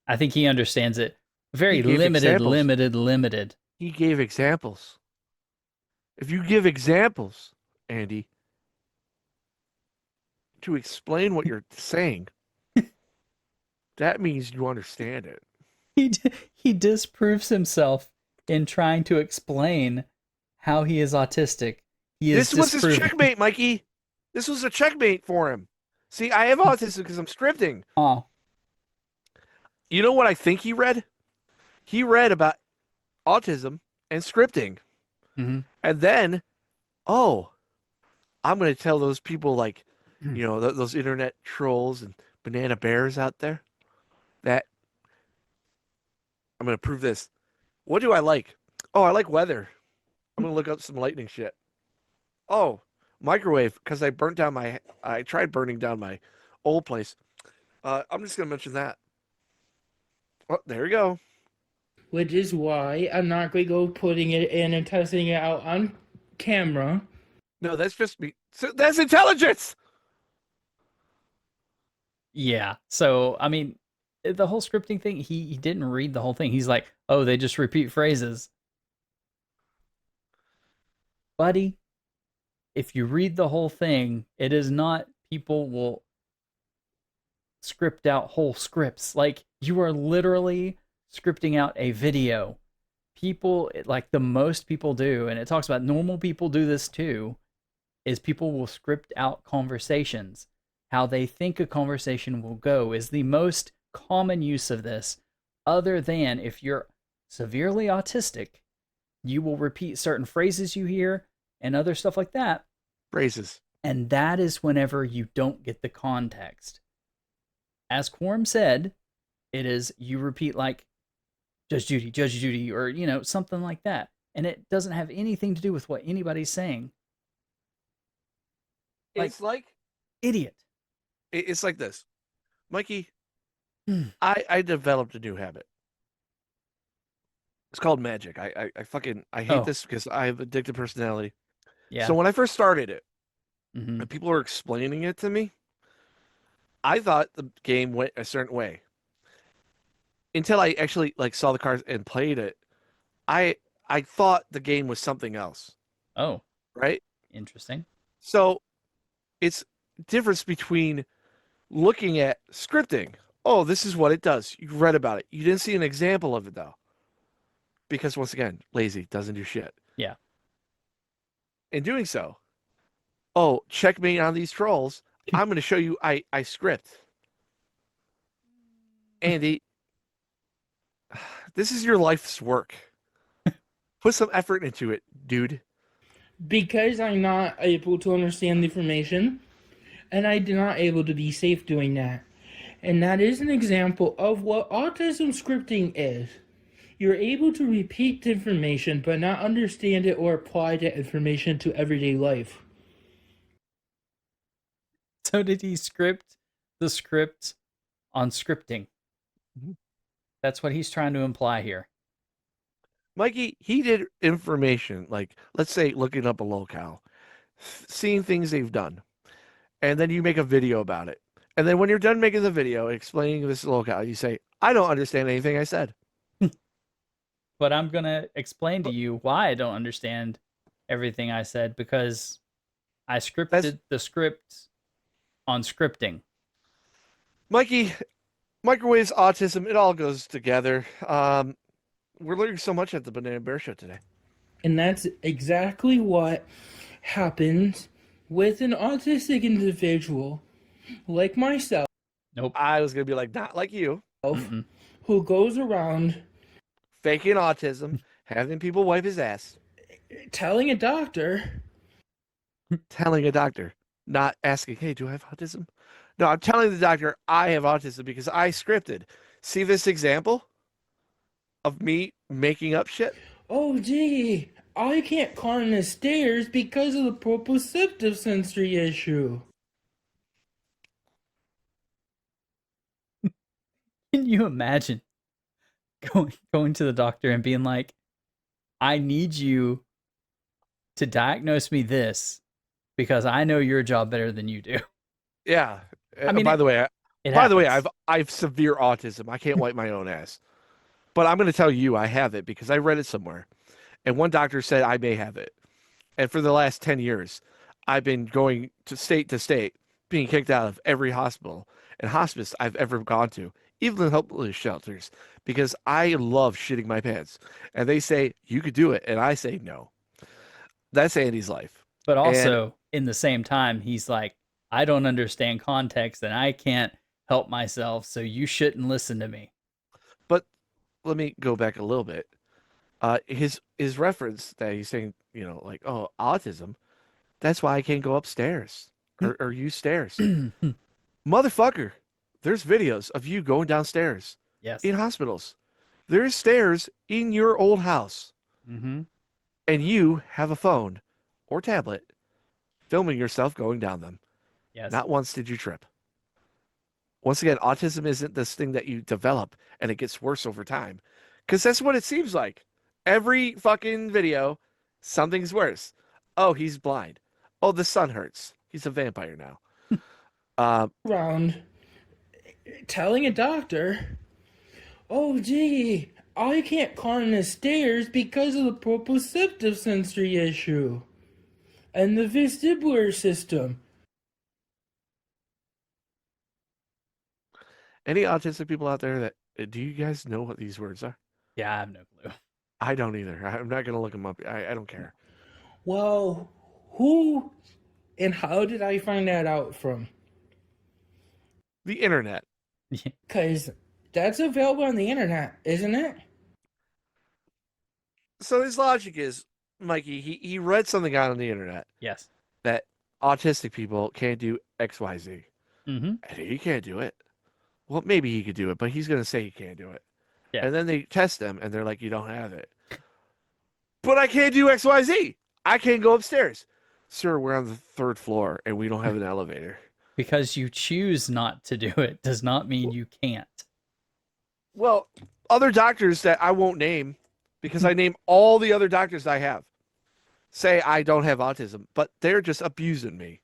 I think he understands it. Very He gave limited, examples. limited. He gave examples. If you give examples, Andy, to explain what you're saying, that means you understand it. He disproves himself in trying to explain how he is autistic, he is This was his disproving. checkmate, Mikey. This was a checkmate for him. See, I have autism because I'm scripting. Oh, You know what I think he read? He read about autism and scripting. hmm And then, oh, I'm going to tell those people like, those internet trolls and banana bears out there that I'm going to prove this. What do I like? Oh, I like weather. I'm going to look up some lightning shit. Oh, microwave, because I tried burning down my old place. I'm just going to mention that. Oh, there you go. Which is why I'm not going to go putting it in and testing it out on camera. No, that's just me. So that's intelligence. yeah. So I mean, the whole scripting thing, he didn't read the whole thing. He's like, oh, they just repeat phrases. Buddy, if you read the whole thing, it is not people will script out whole scripts. Like, you are literally scripting out a video. People, like the most people do, and it talks about normal people do this too, is people will script out conversations. How they think a conversation will go is the most common use of this, other than if you're severely autistic, you will repeat certain phrases you hear and other stuff like that. Phrases. And that is whenever you don't get the context. As Quorum said, it is you repeat like Judge Judy, or, something like that. And it doesn't have anything to do with what anybody's saying. It's like Idiot. it's like this, Mikey. I developed a new habit. It's called magic. I hate Oh. this because I have addictive personality. Yeah. So when I first started it, Mhm. and people were explaining it to me, I thought the game went a certain way. Until I actually saw the cards and played it, I thought the game was something else, Oh, right? interesting. So it's difference between looking at scripting. Oh, this is what it does. You read about it. You didn't see an example of it though. Because once again, lazy, doesn't do shit. Yeah. In doing so, oh, checkmate on these trolls. I'm going to show you I script. Andy, this is your life's work. Put some effort into it, dude. Because I'm not able to understand the information, and I'm not able to be safe doing that. And that is an example of what autism scripting is. You're able to repeat information, but not understand it or apply that information to everyday life. So did he script the script on scripting? Mhm. That's what he's trying to imply here. Mikey, he did information, like, let's say, looking up a locale, seeing things they've done, and then you make a video about it. And then when you're done making the video explaining this locale, you say, I don't understand anything I said. But I'm going to explain to you why I don't understand everything I said, because I scripted the script on scripting. Mikey, microwaves, autism, it all goes together. We're learning so much at the Banana Bear Show today. And that's exactly what happens with an autistic individual like myself. Nope. I was going to be like, not like you. Mm-mm. Who goes around Faking autism, having people wipe his ass, telling a doctor, telling a doctor, not asking, hey, do I have autism? No, I'm telling the doctor I have autism because I scripted. See this example of me making up shit? oh gee, I can't climb the stairs because of the proprioceptive sensory issue. Can you imagine going to the doctor and being like, I need you to diagnose me this because I know your job better than you do. Yeah. I mean, by the way, happens. I've severe autism. I can't wipe my own ass. But I'm going to tell you I have it because I read it somewhere. And one doctor said I may have it. And for the last 10 years, I've been going to state, being kicked out of every hospital and hospice I've ever gone to, even the homeless shelters, because I love shitting my pants. And they say, you could do it. And I say no. That's Andy's life. But also, in the same time, he's like, I don't understand context and I can't help myself, so you shouldn't listen to me. But let me go back a little bit. His reference that he's saying, like, oh, autism, that's why I can't go upstairs or use stairs. Motherfucker, there's videos of you going downstairs Yes. in hospitals. There's stairs in your old house, Mm-hmm. and you have a phone or tablet filming yourself going down them. Yes. Not once did you trip. Once again, autism isn't this thing that you develop and it gets worse over time. Because that's what it seems like. Every fucking video, something's worse. Oh, he's blind. Oh, the sun hurts. He's a vampire now. Around telling a doctor, oh, gee, I can't climb the stairs because of the proprioceptive sensory issue and the vestibular system. Any autistic people out there that do you guys know what these words are? Yeah, I have no clue. I don't either. I'm not going to look them up. I don't care. Well, who and how did I find that out from? The internet. Because that's available on the internet, isn't it? So his logic is, Mikey, he read something out on the internet Yes. that autistic people can't do XYZ. Mm-hmm. And he can't do it. Well, maybe he could do it, but he's going to say he can't do it. Yeah. And then they test him, and they're like, you don't have it. But I can't do XYZ. I can't go upstairs. Sir, we're on the 3rd floor, and we don't have an elevator. Because you choose not to do it does not mean you can't. Well, other doctors that I won't name, because I name all the other doctors I have, say I don't have autism, but they're just abusing me.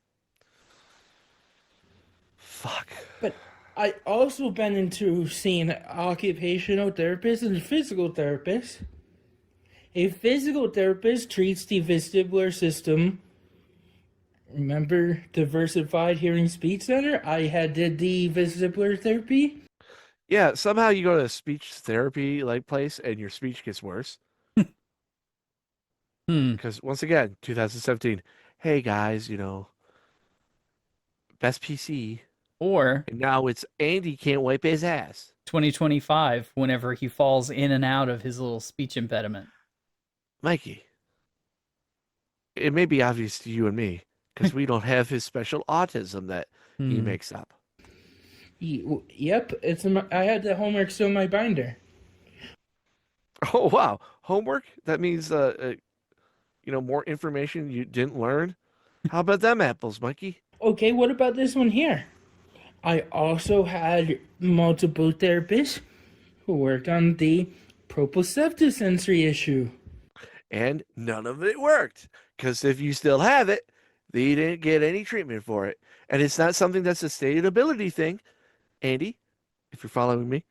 Fuck. But I also been into seeing occupational therapists and physical therapists. A physical therapist treats the vestibular system. Remember Diversified Hearing Speech Center? I did the vestibular therapy. Yeah, somehow you go to a speech therapy like place and your speech gets worse. Because once again, 2017, hey guys, best PC. Or And now it's Andy can't wipe his ass. 2025, whenever he falls in and out of his little speech impediment. Mikey, it may be obvious to you and me because we don't have his special autism that he makes up. Yep, I had the homework still in my binder. Oh, wow. Homework? That means, more information you didn't learn? How about them apples, Mikey? Okay, what about this one here? I also had multiple therapists who worked on the proprioceptive sensory issue. And none of it worked. Because if you still have it, you didn't get any treatment for it. And it's not something that's a stated ability thing. Andy, if you're following me,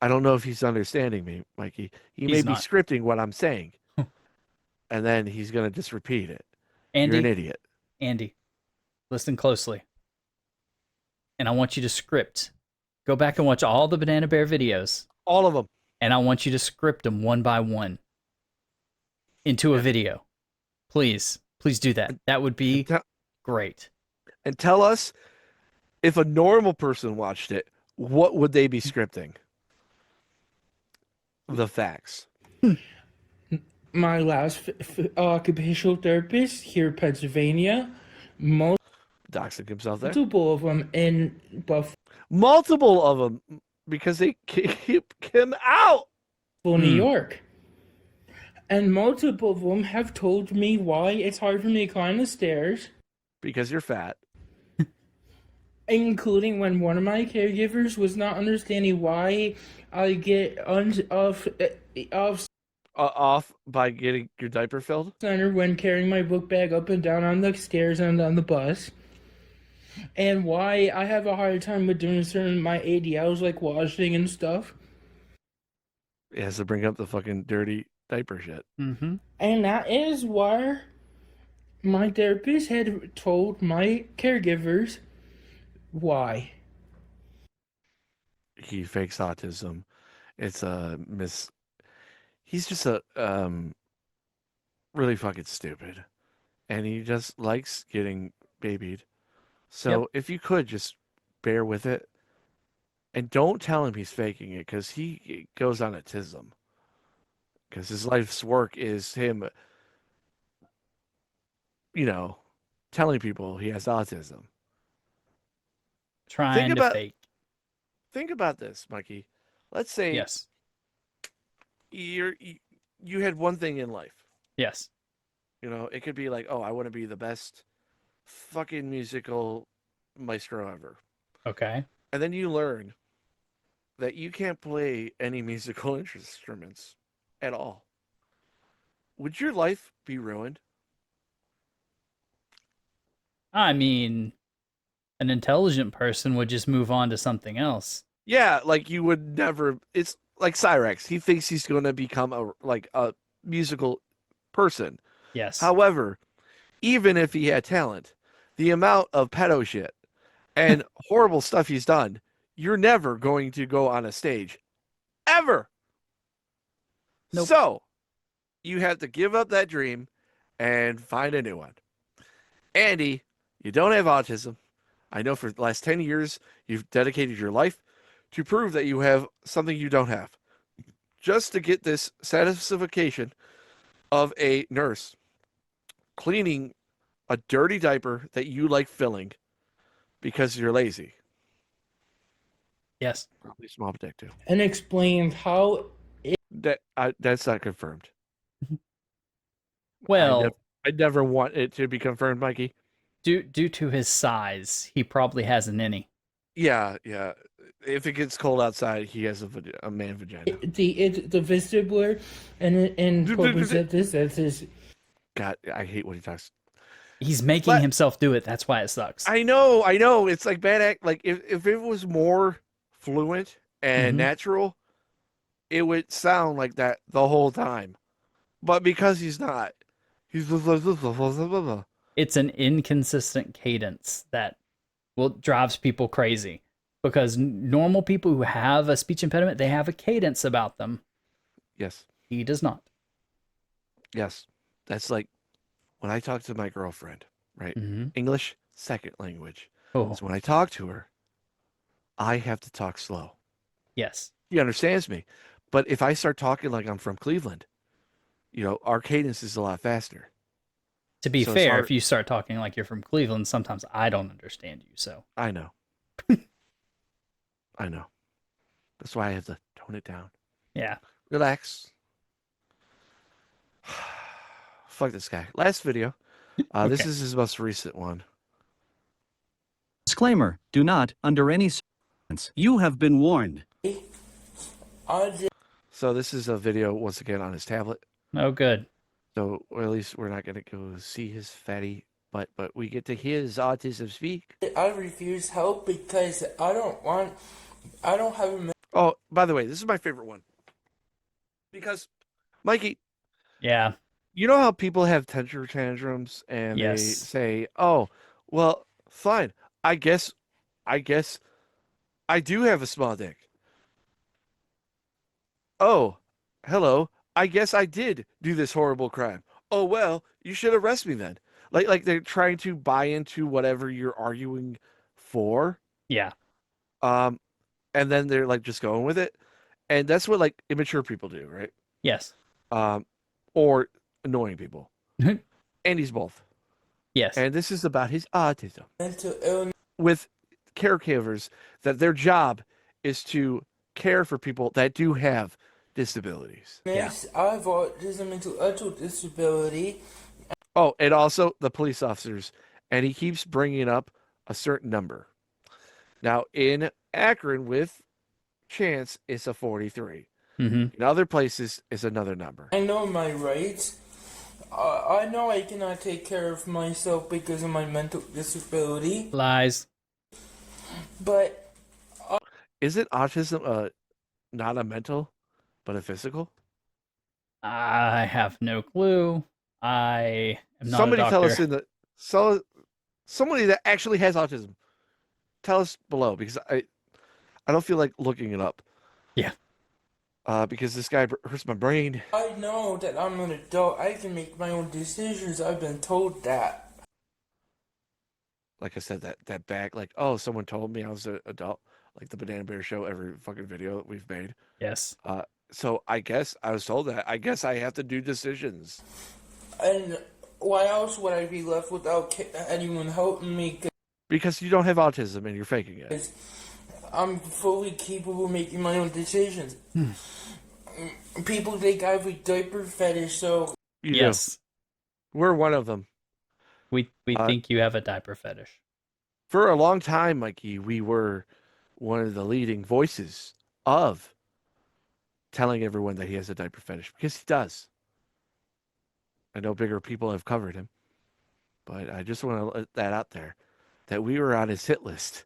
I don't know if he's understanding me, Mikey. He may He's be not. scripting what I'm saying. And then he's going to just repeat it. Andy, You're an idiot. Andy, listen closely. And I want you to script. Go back and watch all the Banana Bear videos. All of them. And I want you to script them one by one into a video. Please do that. That would be great. And tell us, if a normal person watched it, what would they be scripting? The facts. My last occupational therapist here in Pennsylvania, Doxing himself there. multiple of them in Buffalo, Multiple of them because they keep him out. New York. And multiple of them have told me why it's hard for me to climb the stairs, Because you're fat. including when one of my caregivers was not understanding why I get Off by getting your diaper filled. center when carrying my book bag up and down on the stairs and on the bus, and why I have a hard time with doing certain my ADLs like washing and stuff. It has to bring up the fucking dirty diaper shit. Mm-hmm. And that is why my therapist had told my caregivers why. He fakes autism. It's a He's just a really fucking stupid, and he just likes getting babied. So if you could just bear with it, and don't tell him he's faking it, because he goes on autism. Because his life's work is him, you know, telling people he has autism. Trying to fake. Think about this, Mikey. Let's say Yes. you had one thing in life. Yes. You know, it could be like, oh, I want to be the best fucking musical maestro ever. Okay. And then you learn that you can't play any musical instruments at all. Would your life be ruined? I mean, an intelligent person would just move on to something else. Yeah, like you would never. It's like Cyrex. He thinks he's going to become a musical person. Yes. However, even if he had talent, the amount of pedo shit and horrible stuff he's done, you're never going to go on a stage. Ever. Nope. So, you have to give up that dream and find a new one. Andy, you don't have autism. I know for the last 10 years, you've dedicated your life to prove that you have something you don't have. Just to get this satisfaction of a nurse cleaning a dirty diaper that you like filling because you're lazy. Yes. Probably small dick too. And explained how That's not confirmed. Well, I never want it to be confirmed, Mikey. due to his size, he probably has an innie. Yeah. If it gets cold outside, he has a man vagina. the vestibular and photosynthesis. God, I hate when he talks. He's making himself do it. That's why it sucks. I know. It's like bad act. Like if it was more fluent and Mhm. natural, it would sound like that the whole time. But because he's not, he's It's an inconsistent cadence that drives people crazy. Because normal people who have a speech impediment, they have a cadence about them. Yes. He does not. Yes. That's like when I talk to my girlfriend, right? Mm-hmm. English, second language. Oh, So when I talk to her, I have to talk slow. yes. He understands me. But if I start talking like I'm from Cleveland, our cadence is a lot faster. To be So it's fair, hard- if you start talking like you're from Cleveland, sometimes I don't understand you. So I know. I know. That's why I have to tone it down. yeah. Relax. Fuck this guy. Last video. This Okay. is his most recent one. Disclaimer, do not, under any circumstance, you have been warned. So this is a video once again on his tablet. Oh, good. So or at least we're not gonna go see his fatty butt, but we get to hear his autism speak. I refuse help because I don't have a Oh, by the way, this is my favorite one. Because Mikey, Yeah. you know how people have temper tantrums and they Yes. say, "Oh, well, fine. I guess I do have a small dick." Oh, hello. I guess I did do this horrible crime. Oh, well, you should arrest me then. Like they're trying to buy into whatever you're arguing for. Yeah. And then they're like just going with it. And that's what like immature people do, right? Yes. Or annoying people. And he's both. Yes. And this is about his autism mental illness. with caregivers that their job is to care for people that do have disabilities. Yeah. I have autism, intellectual disability. Oh, and also the police officers. And he keeps bringing up a certain number. Now, in Akron with Chance, it's a 43. Mm-hmm. In other places, it's another number. I know my rights. I know I cannot take care of myself because of my mental disability. Lies. But Isn't autism not a mental, but a physical? I have no clue. I am not Somebody a doctor. tell us in the somebody that actually has autism. Tell us below because I don't feel like looking it up. Yeah. because this guy hurts my brain. I know that I'm an adult. I can make my own decisions. I've been told that. Like I said, that back, like, oh, someone told me I was an adult, like the Banana Bear Show, every fucking video that we've made. Yes. So I guess I was told that. I guess I have to do decisions. And why else would I be left without anyone helping me? Because you don't have autism and you're faking it. 'Cause I'm fully capable of making my own decisions. People think I have a diaper fetish, so You Yes. do. We're one of them. We think you have a diaper fetish. For a long time, Mikey, we were one of the leading voices of telling everyone that he has a diaper fetish, because he does. I know bigger people have covered him, but I just want to let that out there, that we were on his hit list.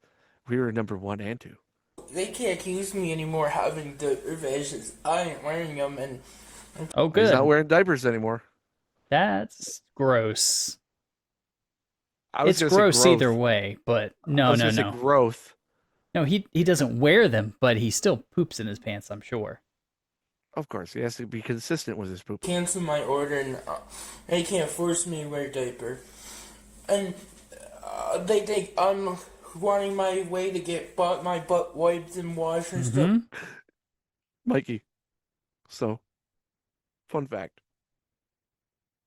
We were number 1 and 2. they can't accuse me anymore having diaper fetishes. I ain't wearing them, and Oh, He's not good. wearing diapers anymore. That's gross. I was It's gonna say gross growth. either way, but I no, was no, gonna say no. growth. No, he doesn't wear them, but he still poops in his pants, I'm sure. Of course, he has to be consistent with his poop. cancel my order, and they can't force me to wear a diaper. And they think I'm wanting my way to get my butt wiped and washed and stuff. Mhm. Mikey. So, fun fact.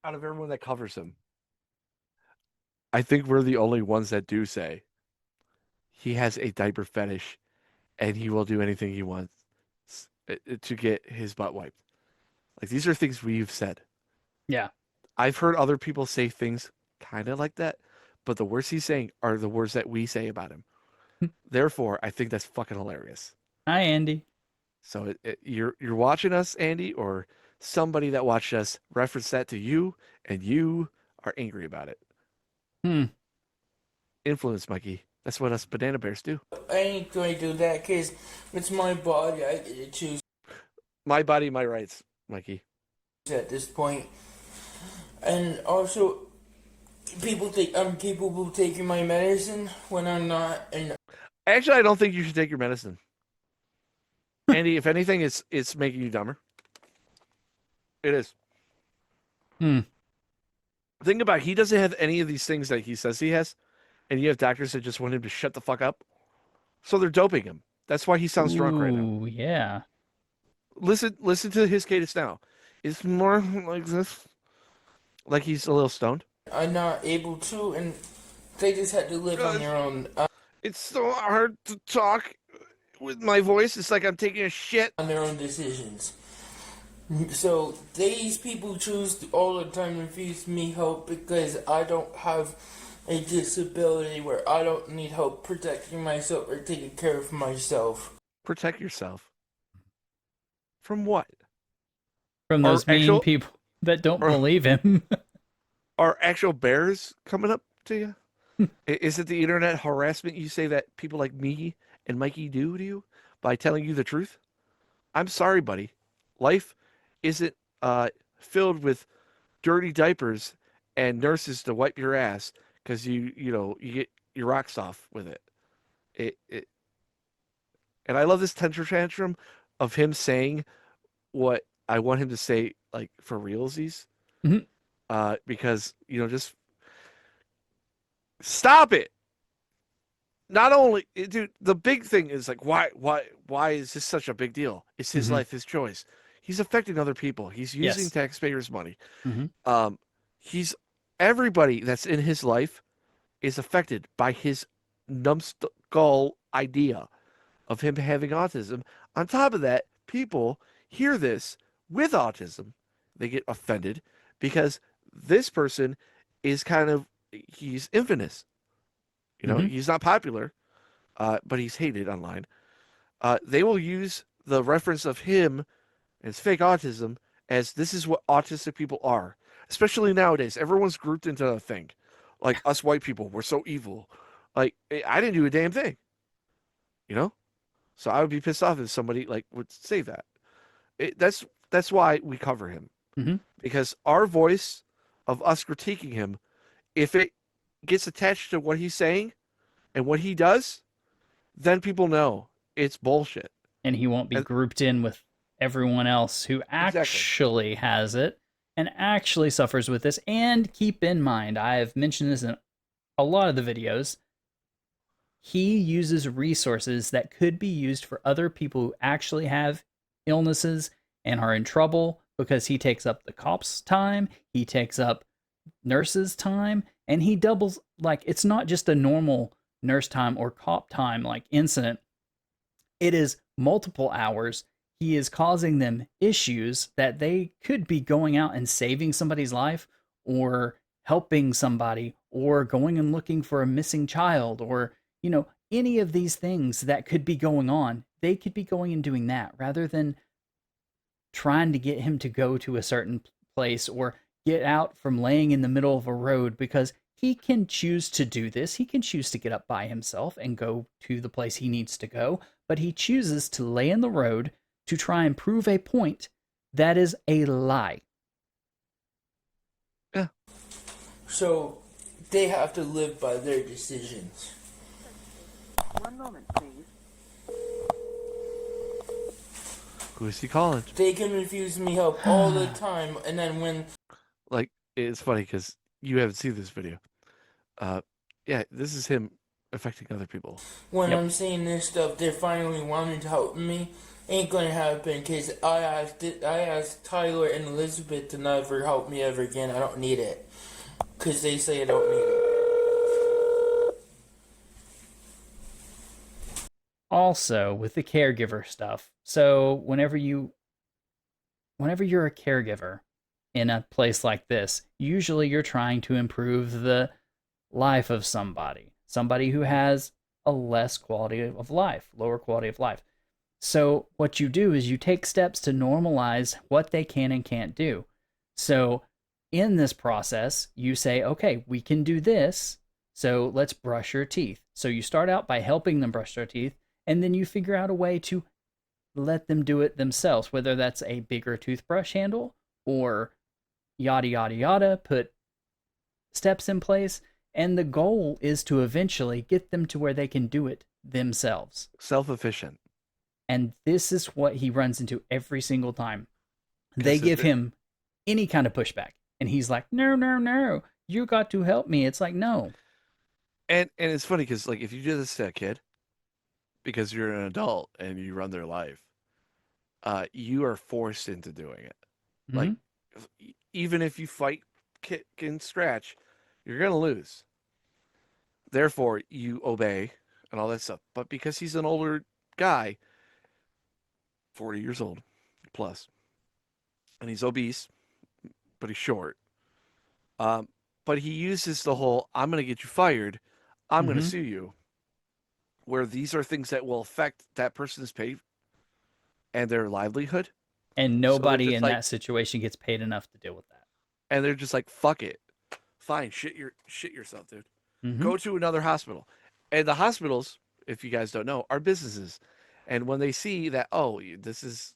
Out of everyone that covers him, I think we're the only ones that do say he has a diaper fetish and he will do anything he wants to get his butt wiped. Like, these are things we've said. Yeah. I've heard other people say things kind of like that, but the words he's saying are the words that we say about him. Therefore, I think that's fucking hilarious. Hi, Andy. So you're watching us, Andy, or somebody that watched us reference that to you, and you are angry about it. Influence, Mikey. That's what us banana bears do. I ain't going to do that because it's my body. I get to choose My body, my rights, Mikey. at this point. And also, people think I'm capable of taking my medicine when I'm not. And Actually, I don't think you should take your medicine. Andy, if anything, it's making you dumber. It is. Think about it. He doesn't have any of these things that he says he has, and you have doctors that just want him to shut the fuck up. So they're doping him. That's why he sounds drunk right now. Ooh, yeah. Listen to his cadence now. It's more like this, like he's a little stoned. I'm not able to, and they just had to live on their own. It's so hard to talk with my voice. It's like I'm taking a shit. On their own decisions. So these people choose all the time to refuse me help because I don't have a disability where I don't need help protecting myself or taking care of myself. Protect yourself. From what? From those Are mean actual- people that don't or- believe him. Are actual bears coming up to you? Is it the internet harassment you say that people like me and Mikey do to you by telling you the truth? I'm sorry, buddy. Life isn't filled with dirty diapers and nurses to wipe your ass because you get your rocks off with it. And I love this tantrum of him saying what I want him to say, like, for realsies. Mhm. Because just stop it. Not only, dude, the big thing is like, why is this such a big deal? It's his life, his choice. He's affecting other people. He's using Yes. taxpayers' money. Mhm. Everybody that's in his life is affected by his numbskull idea of him having autism. On top of that, people hear this with autism. They get offended because this person is he's infamous. He's not popular, but he's hated online. They will use the reference of him as fake autism as this is what autistic people are. Especially nowadays, everyone's grouped into a thing. Like us white people, we're so evil. Like, I didn't do a damn thing. So I would be pissed off if somebody would say that. That's why we cover him. Because our voice of us critiquing him, if it gets attached to what he's saying and what he does, then people know it's bullshit. And he won't be grouped in with everyone else who actually has it and actually suffers with this. And keep in mind, I have mentioned this in a lot of the videos, he uses resources that could be used for other people who actually have illnesses and are in trouble, because he takes up the cops' time, he takes up nurses' time, and he doubles, like, it's not just a normal nurse time or cop time like incident. It is multiple hours. He is causing them issues that they could be going out and saving somebody's life, or helping somebody, or going and looking for a missing child, or, you know, any of these things that could be going on. They could be going and doing that rather than trying to get him to go to a certain place or get out from laying in the middle of a road, because he can choose to do this. He can choose to get up by himself and go to the place he needs to go, but he chooses to lay in the road to try and prove a point that is a lie. Yeah. So they have to live by their decisions. One moment, please. Who is he calling? They can refuse me help all the time, and then when Like, it's funny because you haven't seen this video. Yeah, this is him affecting other people. I'm saying this stuff, they're finally wanting to help me. Ain't gonna happen, because I asked Tyler and Elizabeth to never help me ever again. I don't need it, because they say I don't need it. Also, with the caregiver stuff, so whenever you're a caregiver in a place like this, usually you're trying to improve the life of somebody who has a less quality of life, lower quality of life. So what you do is you take steps to normalize what they can and can't do. So in this process, you say, okay, we can do this, so let's brush your teeth. So you start out by helping them brush their teeth, and then you figure out a way to let them do it themselves, whether that's a bigger toothbrush handle or yada, yada, yada, put steps in place. And the goal is to eventually get them to where they can do it themselves. Self-efficient. And this is what he runs into every single time. They give him any kind of pushback, and he's like, no, no, no, you got to help me. It's like, no. And it's funny because, like, if you do this to a kid, because you're an adult and you run their life, you are forced into doing it. Mm-hmm. Like, even if you fight, kick, and scratch, you're going to lose. Therefore, you obey and all that stuff. But because he's an older guy, 40 years old plus, and he's obese, but he's short, but he uses the whole, I'm going to get you fired, I'm going to sue you, where these are things that will affect that person's pay and their livelihood. And nobody so in that situation gets paid enough to deal with that. And they're just like, fuck it. Fine, shit yourself, dude. Mm-hmm. Go to another hospital. And the hospitals, if you guys don't know, are businesses. And when they see that, oh, this is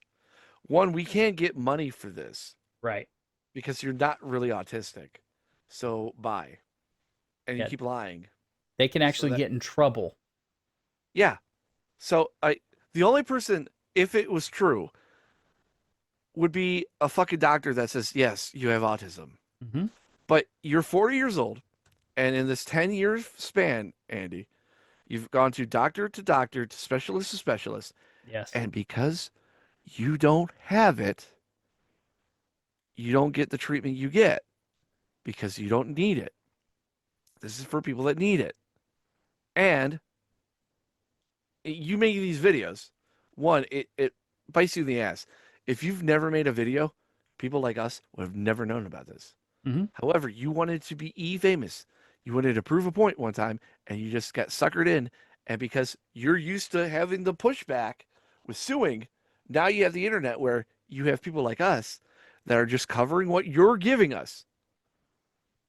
one, we can't get money for this. Right. Because you're not really autistic. So bye. And you keep lying. They can actually get in trouble. Yeah. So the only person, if it was true, would be a fucking doctor that says, yes, you have autism. Mm-hmm. But you're 40 years old, and in this 10-year span, Andy, you've gone to doctor, to specialist to specialist. Yes. And because you don't have it, you don't get the treatment you get because you don't need it. This is for people that need it. And you make these videos. One, it bites you in the ass. If you've never made a video, people like us would have never known about this. Mm-hmm. However, you wanted to be famous. You wanted to prove a point one time, and you just got suckered in. And because you're used to having the pushback with suing, now you have the internet where you have people like us that are just covering what you're giving us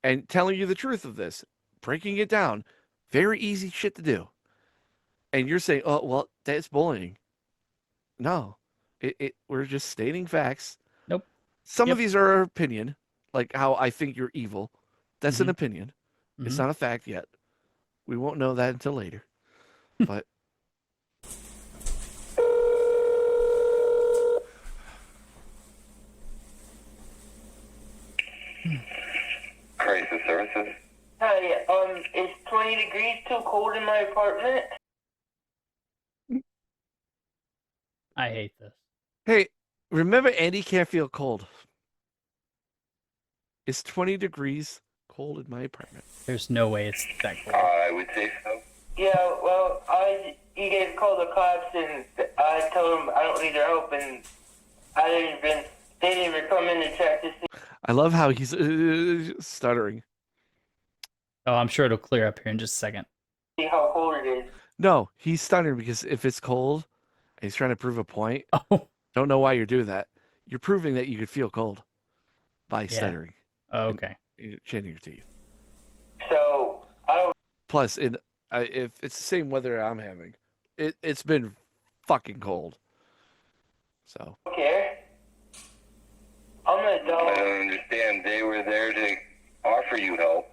and telling you the truth of this, breaking it down. Very easy shit to do. And you're saying, oh, well, that's bullying. No, we're just stating facts. Nope. Some of these are our opinion, like how I think you're evil. That's an opinion. It's not a fact yet. We won't know that until later. But Crisis services. Hi, is 20 degrees too cold in my apartment? I hate this. Hey, remember Andy can't feel cold. It's 20 degrees cold in my apartment. There's no way it's that cold. I would say so. Yeah, well, you guys called the cops and I told them I don't need their help and they didn't even come in to check to see I love how he's stuttering. Oh, I'm sure it'll clear up here in just a second. how cold it is. No, he's stuttering because if it's cold and he's trying to prove a point, Oh, don't know why you're doing that. You're proving that you could feel cold by stuttering, okay. chinning your teeth. So, I don't Plus, if it's the same weather I'm having, it's been fucking cold. So care. I'm an I adult. don't understand. They were there to offer you help.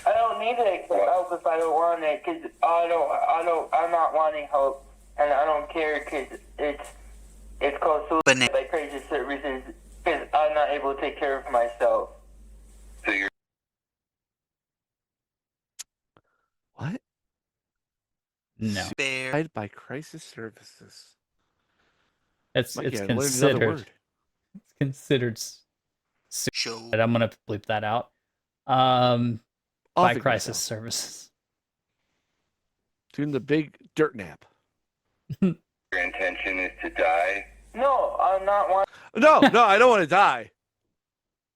I don't need help if I don't want it, because I'm not wanting help, and I don't care, because it's called suicide by crisis services, because I'm not able to take care of myself. So you're what? No. Suicide by crisis services. It's Mikey, I learned another considered. word. It's considered suicide. I'm gonna bleep that out. By Offing crisis yourself. services. Doing the big dirt nap. your intention is to die. No, I'm not wanting No, I don't want to die.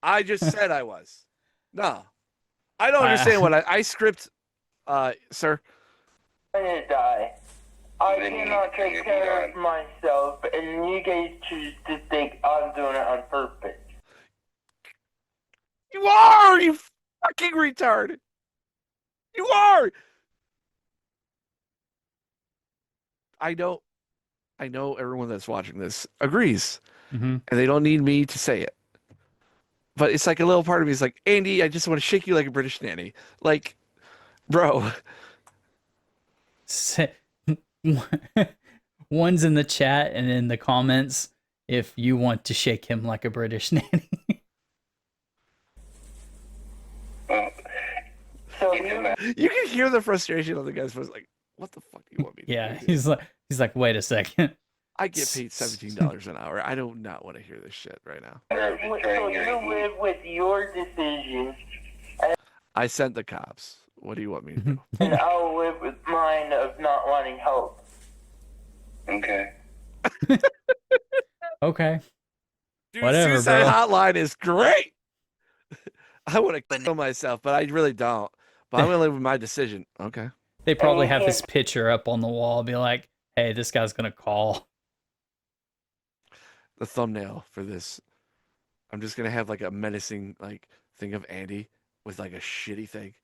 I just said I was. No. I don't understand what I script, sir. to die. I Then you cannot need to take get care on. of myself, and you guys choose to think I'm doing it on purpose. You are, you fucking retard. You are. I know everyone that's watching this agrees, Mm-hmm. and they don't need me to say it. But it's like a little part of me is like, Andy, I just want to shake you like a British nanny. Like, bro. One's in the chat and in the comments if you want to shake him like a British nanny. Well, So it's a you, matter You can hear the frustration on the guy's face. Like, what the fuck do you want me to Yeah, do? he's like, wait a second. I get paid $17 an hour. I do not want to hear this shit right now. of so destroying your you live with your decisions, I sent the cops. What do you want me to do? and I'll live with mine of not wanting help. Okay. Okay. Dude, Whatever, suicide bro. hotline is great. I want to kill myself, but I really don't. But I'm going to live with my decision. Okay. They probably have this picture up on the wall, be like, hey, this guy's gonna call. The thumbnail for this. I'm just going to have like a menacing like thing of Andy with like a shitty thing.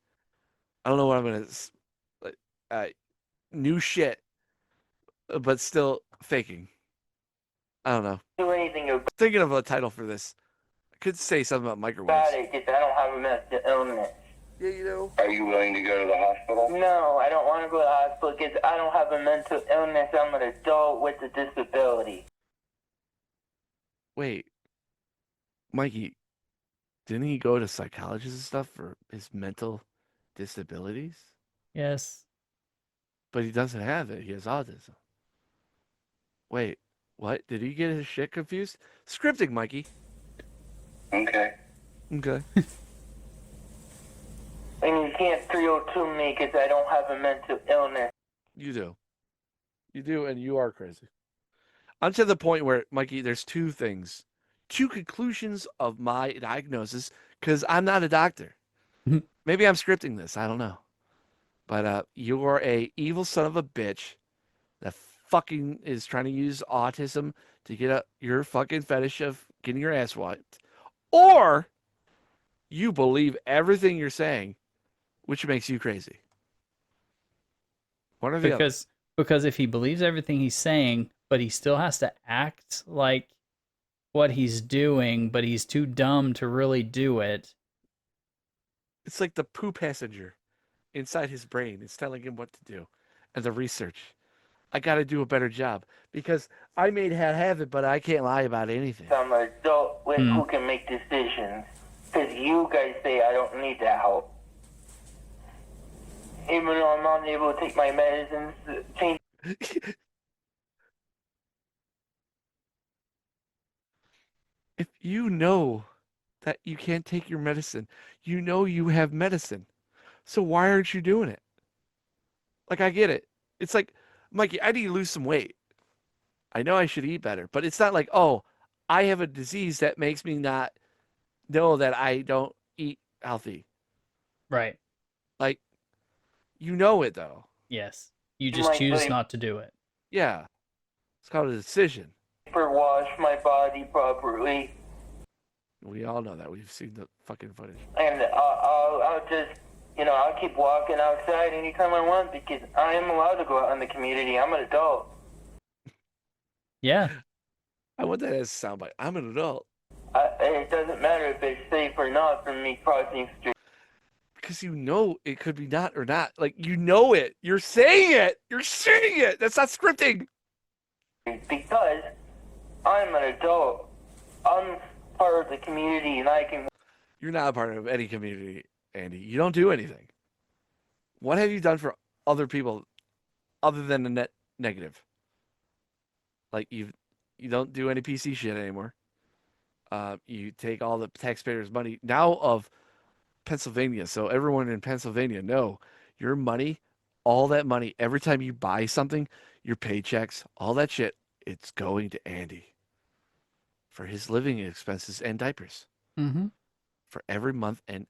I don't know what I'm going to like new shit but still faking. I don't know. Do anything about Thinking of a title for this. I could say something about microwaves. it because I don't have a mental illness. Yeah, you know. Are you willing to go to the hospital? No, I don't want to go to the hospital because I don't have a mental illness. I'm an adult with a disability. Wait. Mikey, didn't he go to psychologists and stuff for his mental disabilities? Yes. But he doesn't have it. He has autism. Wait, what? Did he get his shit confused? Scripting, Mikey. Okay. Okay. And you can't 302 me because I don't have a mental illness. You do. You do, and you are crazy. I'm to the point where, Mikey, there's two conclusions of my diagnosis, because I'm not a doctor. Maybe I'm scripting this. I don't know. But you're a evil son of a bitch that fucking is trying to use autism to get your fucking fetish of getting your ass wiped. Or you believe everything you're saying, which makes you crazy. One or the other. Because if he believes everything he's saying, but he still has to act like what he's doing, but he's too dumb to really do it. It's like the poo passenger inside his brain. It's telling him what to do. And the research. I got to do a better job because I may have it, but I can't lie about anything. I'm an adult with who can make decisions. Because you guys say I don't need that help. Even though I'm not able to take my medicines, change. If you know that you can't take your medicine, you know you have medicine. So why aren't you doing it? Like, I get it. It's like, Mikey, I need to lose some weight. I know I should eat better, but it's not like, oh, I have a disease that makes me not know that I don't eat healthy. Right. Like, you know it though. Yes. You just choose not to do it. Yeah. It's called a decision. Wash my body properly. We all know that. We've seen the fucking footage. And I'll just, I'll keep walking outside anytime I want because I am allowed to go out in the community. I'm an adult. Yeah. I want that as a soundbite. I'm an adult. It doesn't matter if it's safe or not for me crossing the street. Because you know it could be not or not. Like, you know it. You're saying it. You're saying it. That's not scripting. Because I'm an adult. I'm part of the community and I can... You're not a part of any community, Andy. You don't do anything. What have you done for other people other than the net negative? Like, you don't do any PC shit anymore. You take all the taxpayers' money now of Pennsylvania. So everyone in Pennsylvania, know your money, all that money, every time you buy something, your paychecks, all that shit, it's going to Andy for his living expenses and diapers for every month. And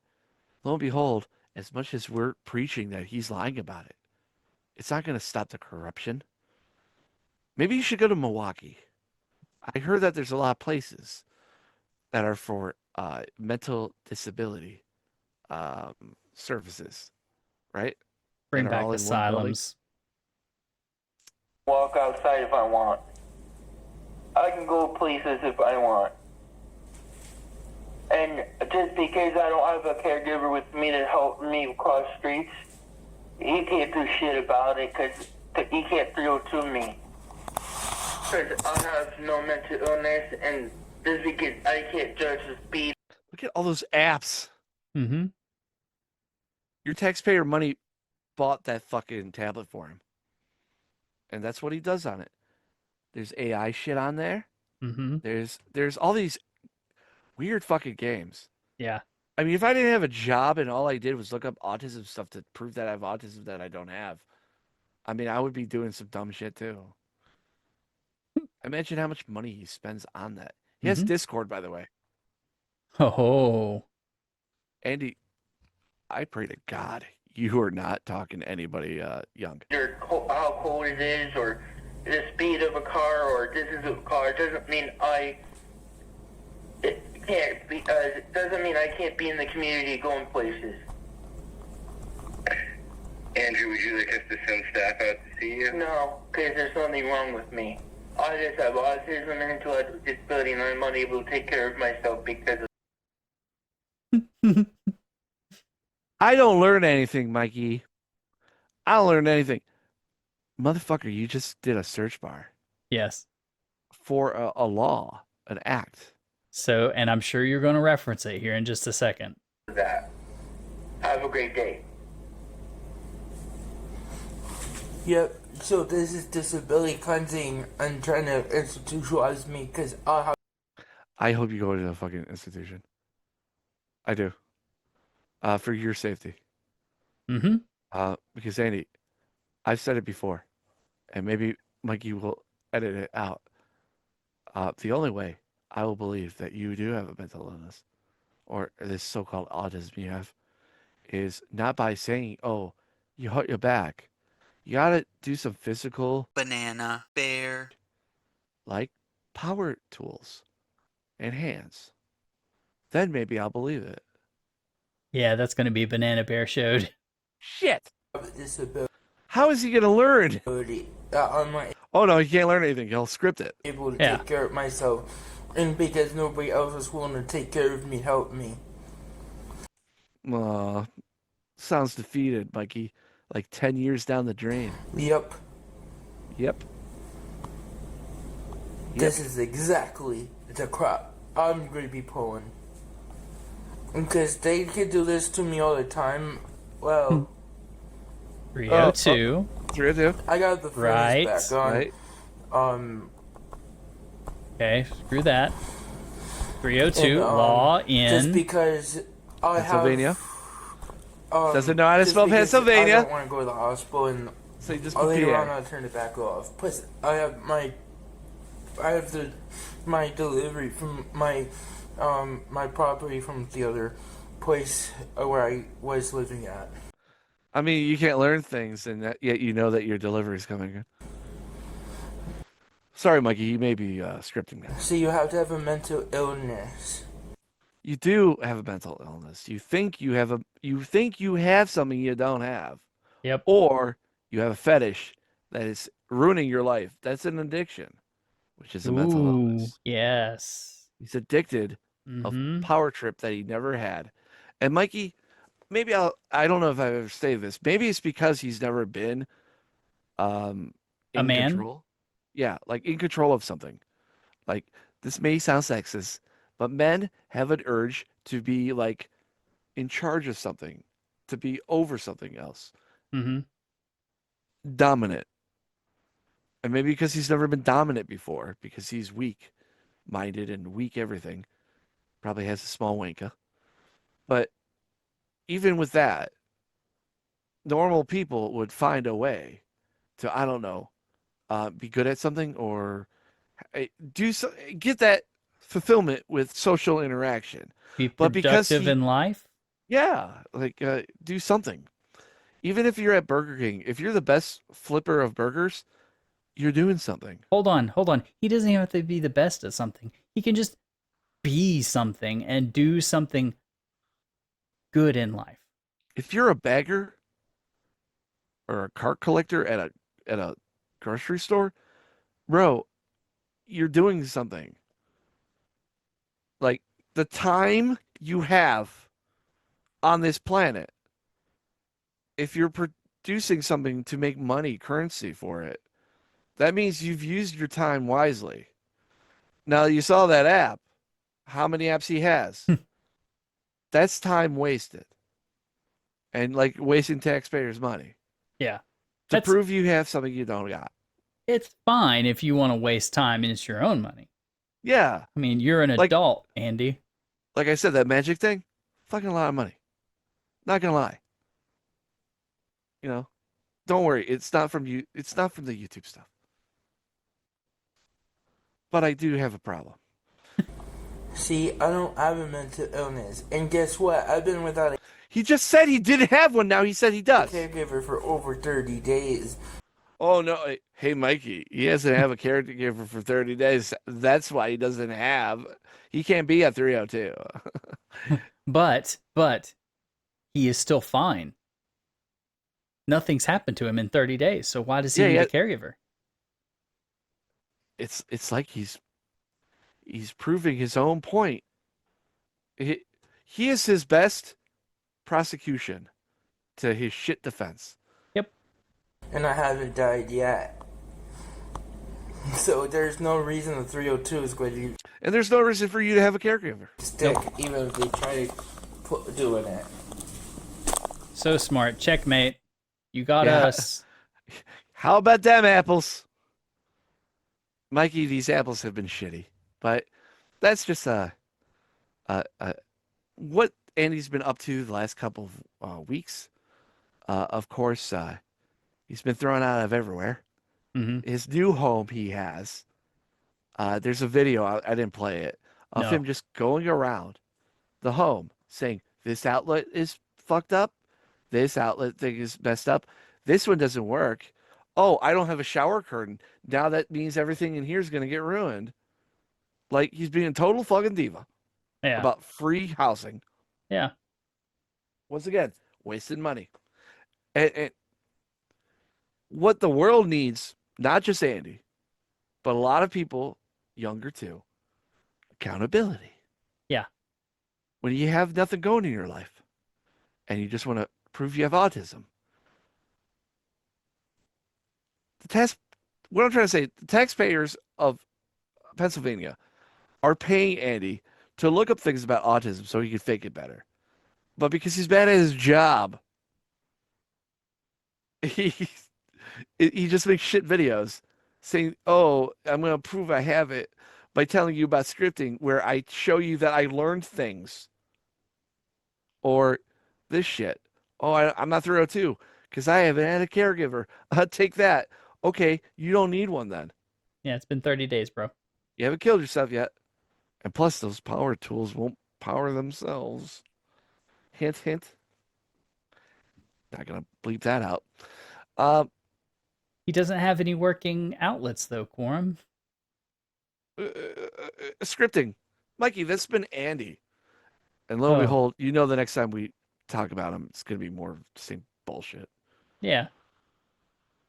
lo and behold, as much as we're preaching that he's lying about it, it's not going to stop the corruption. Maybe you should go to Milwaukee. I heard that there's a lot of places that are for mental disability services, right? Bring And are back all in one asylums. Walk outside if I want. I can go places if I want. And just because I don't have a caregiver with me to help me cross streets, he can't do shit about it because he can't throw it to me. Because I have no mental illness and just because I can't judge the speed. Look at all those apps. Mm-hmm. Your taxpayer money bought that fucking tablet for him. And that's what he does on it. There's AI shit on there. Mm-hmm. There's all these weird fucking games. Yeah. I mean, if I didn't have a job and all I did was look up autism stuff to prove that I have autism that I don't have, I mean, I would be doing some dumb shit too. Imagine how much money he spends on that. He has Discord, by the way. Oh. Andy, I pray to God you are not talking to anybody young. How cold it is, or the speed of a car, or this is a car. It doesn't mean it doesn't mean I can't be in the community going places. Andrew, would you like us to send staff out to see you? No, because there's something wrong with me. I just have autism and intellectual disability, and I'm unable to take care of myself because of... I don't learn anything, Mikey. I don't learn anything. Motherfucker, you just did a search bar. Yes. For a law, an act. So, and I'm sure you're going to reference it here in just a second. that. Have a great day. Yep, so this is disability cleansing and trying to institutionalize me because I have... I hope you go to the fucking institution. I do. For your safety. Because Andy, I've said it before, and maybe Mikey will edit it out. The only way I will believe that you do have a mental illness, or this so-called autism you have, is not by saying, "Oh, you hurt your back." You gotta do some physical banana bear, like power tools and hands. Then maybe I'll believe it. Yeah, that's going to be Banana Bear showed. Shit. How is he going to learn? I'm not Oh no, he can't learn anything. He'll script it. able to take care of myself, and because nobody else is willing to take care of me, help me. Sounds defeated, Mikey. Like 10 years down the drain. Yep. Yep. This is exactly the crap I'm going to be pulling. Because they could do this to me all the time. Well, 302. 302. I got the furnace Right. back on. Right. Okay, screw that. 302. And, Law just in. because I Pennsylvania. have Doesn't know how to just spell because Pennsylvania. I don't want to go to the hospital, and So you just put later on PA. I'll turn it back off. Plus, I have my delivery from my property from the other place where I was living at. I mean, you can't learn things, and yet you know that your delivery is coming in. Sorry, Mikey, you may be scripting that. So you have to have a mental illness. You do have a mental illness. You think you have something you don't have, Yep. or you have a fetish that is ruining your life. That's an addiction, which is a mental Ooh, illness. yes. He's addicted of power trip that he never had. And Mikey, maybe I don't know if I've ever stated this. Maybe it's because he's never been in A man? control. Yeah, like in control of something. Like, this may sound sexist, but men have an urge to be like in charge of something, to be over something else. Mm-hmm. Dominant. And maybe because he's never been dominant before, because he's weak minded and weak everything. Probably has a small wanka. But even with that, normal people would find a way to, I don't know, be good at something or get that fulfillment with social interaction. Be But because productive in life. do something. Even if you're at Burger King, if you're the best flipper of burgers, you're doing something. Hold on. He doesn't even have to be the best at something. He can just be something and do something good in life. If you're a bagger or a cart collector at a grocery store, bro, you're doing something. Like, the time you have on this planet, if you're producing something to make money, currency for it, that means you've used your time wisely. Now, you saw that app. How many apps he has? That's time wasted. And like wasting taxpayers' money. Yeah. To prove you have something you don't got. It's fine if you want to waste time and it's your own money. Yeah. I mean, you're an adult, Andy. Like I said, that magic thing, fucking a lot of money. Not gonna lie. You know, don't worry. It's not from you. It's not from the YouTube stuff. But I do have a problem. See, I don't have a mental illness, and guess what? I've been without a He just said he didn't have one. Now he said he does. caregiver for over 30 days. Oh no! Hey, Mikey, he doesn't have a caregiver for 30 days. That's why he doesn't have. He can't be at 302. But he is still fine. Nothing's happened to him in 30 days, so why does he need a caregiver? It's like he's proving his own point. He is his best prosecution to his shit defense. Yep. And I haven't died yet. So there's no reason the 302 is going to And there's no reason for you to have a caregiver. stick, even if they try to doing it. So smart. Checkmate. You got us. How about them apples? Mikey, these apples have been shitty. But that's just what Andy's been up to the last couple of weeks. Of course, he's been thrown out of everywhere. Mm-hmm. His new home he has. There's a video, I didn't play it, of him just going around the home saying, this outlet is fucked up. This outlet thing is messed up. This one doesn't work. Oh, I don't have a shower curtain. Now that means everything in here is going to get ruined. Like, he's being a total fucking diva about free housing. Yeah. Once again, wasting money. And what the world needs, not just Andy, but a lot of people, younger too, accountability. Yeah. When you have nothing going in your life and you just want to prove you have autism. What I'm trying to say, the taxpayers of Pennsylvania are paying Andy to look up things about autism so he could fake it better. But because he's bad at his job, he just makes shit videos saying, "Oh, I'm going to prove I have it by telling you about scripting, where I show you that I learned things." Or this shit. "Oh, I'm not 302 because I haven't had a caregiver. Take that. Okay, you don't need one then. Yeah, it's been 30 days, bro. You haven't killed yourself yet. And plus, those power tools won't power themselves." Hint, hint. Not going to bleep that out. He doesn't have any working outlets, though, Quorum. Scripting. Mikey, that's been Andy. And lo and Oh. behold, you know the next time we talk about him, it's going to be more of the same bullshit. Yeah.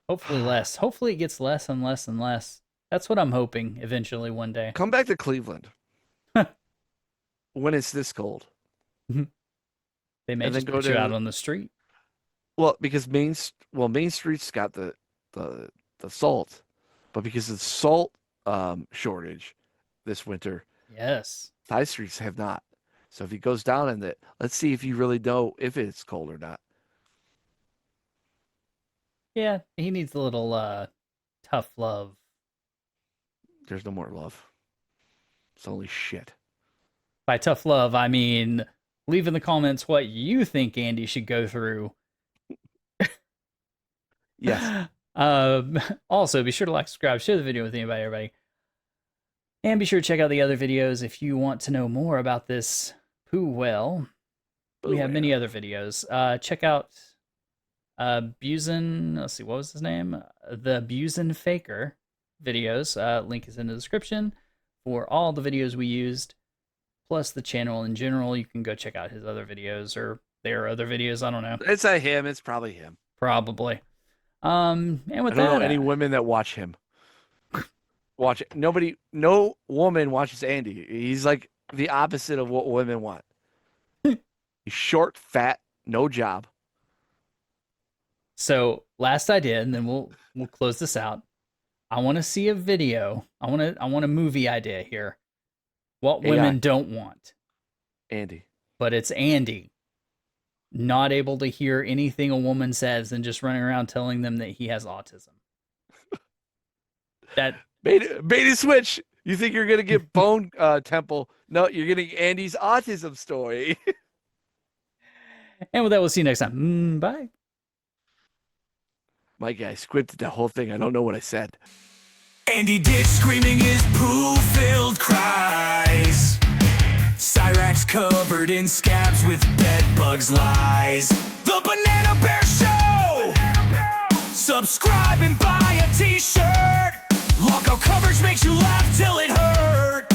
Hopefully less. Hopefully it gets less and less and less. That's what I'm hoping eventually one day. Come back to Cleveland when it's this cold. They may And then just go put you to- out on the street. Well, because Main Street's got the salt, but because of the salt shortage this winter, Yes. side streets have not. So if he goes down in it, let's see if you really know if it's cold or not. Yeah, he needs a little tough love. There's no more love. It's only shit. By tough love, I mean leave in the comments what you think Andy should go through. Yes. Also, be sure to like, subscribe, share the video with anybody, everybody. And be sure to check out the other videos if you want to know more about this Poo Whale. We have many other videos. Check out Buzin, let's see, what was his name? The Buzin Faker videos. Link is in the description for all the videos we used, plus the channel in general. You can go check out his other videos, or their other videos, I don't know. It's not him. It's probably him. Probably. And with I don't know that, any women that watch him. Watch it. No woman watches Andy. He's like the opposite of what women want. He's short, fat, no job. so last idea, and then we'll close this out. I want to see a video. I want a movie idea here. What AI. women don't want. Andy. But it's Andy not able to hear anything a woman says and just running around telling them that he has autism. That Bait and switch. You think you're gonna get Bone Temple? No, you're getting Andy's autism story. and with that, we'll see you next time. Bye. My guy scripted the whole thing. I don't know what I said. Andy Ditch screaming his poo-filled cries. Cyrax covered in scabs with bed bugs lies. The Banana Bear Show! Subscribe and buy a t-shirt. Lockout coverage makes you laugh till it hurt.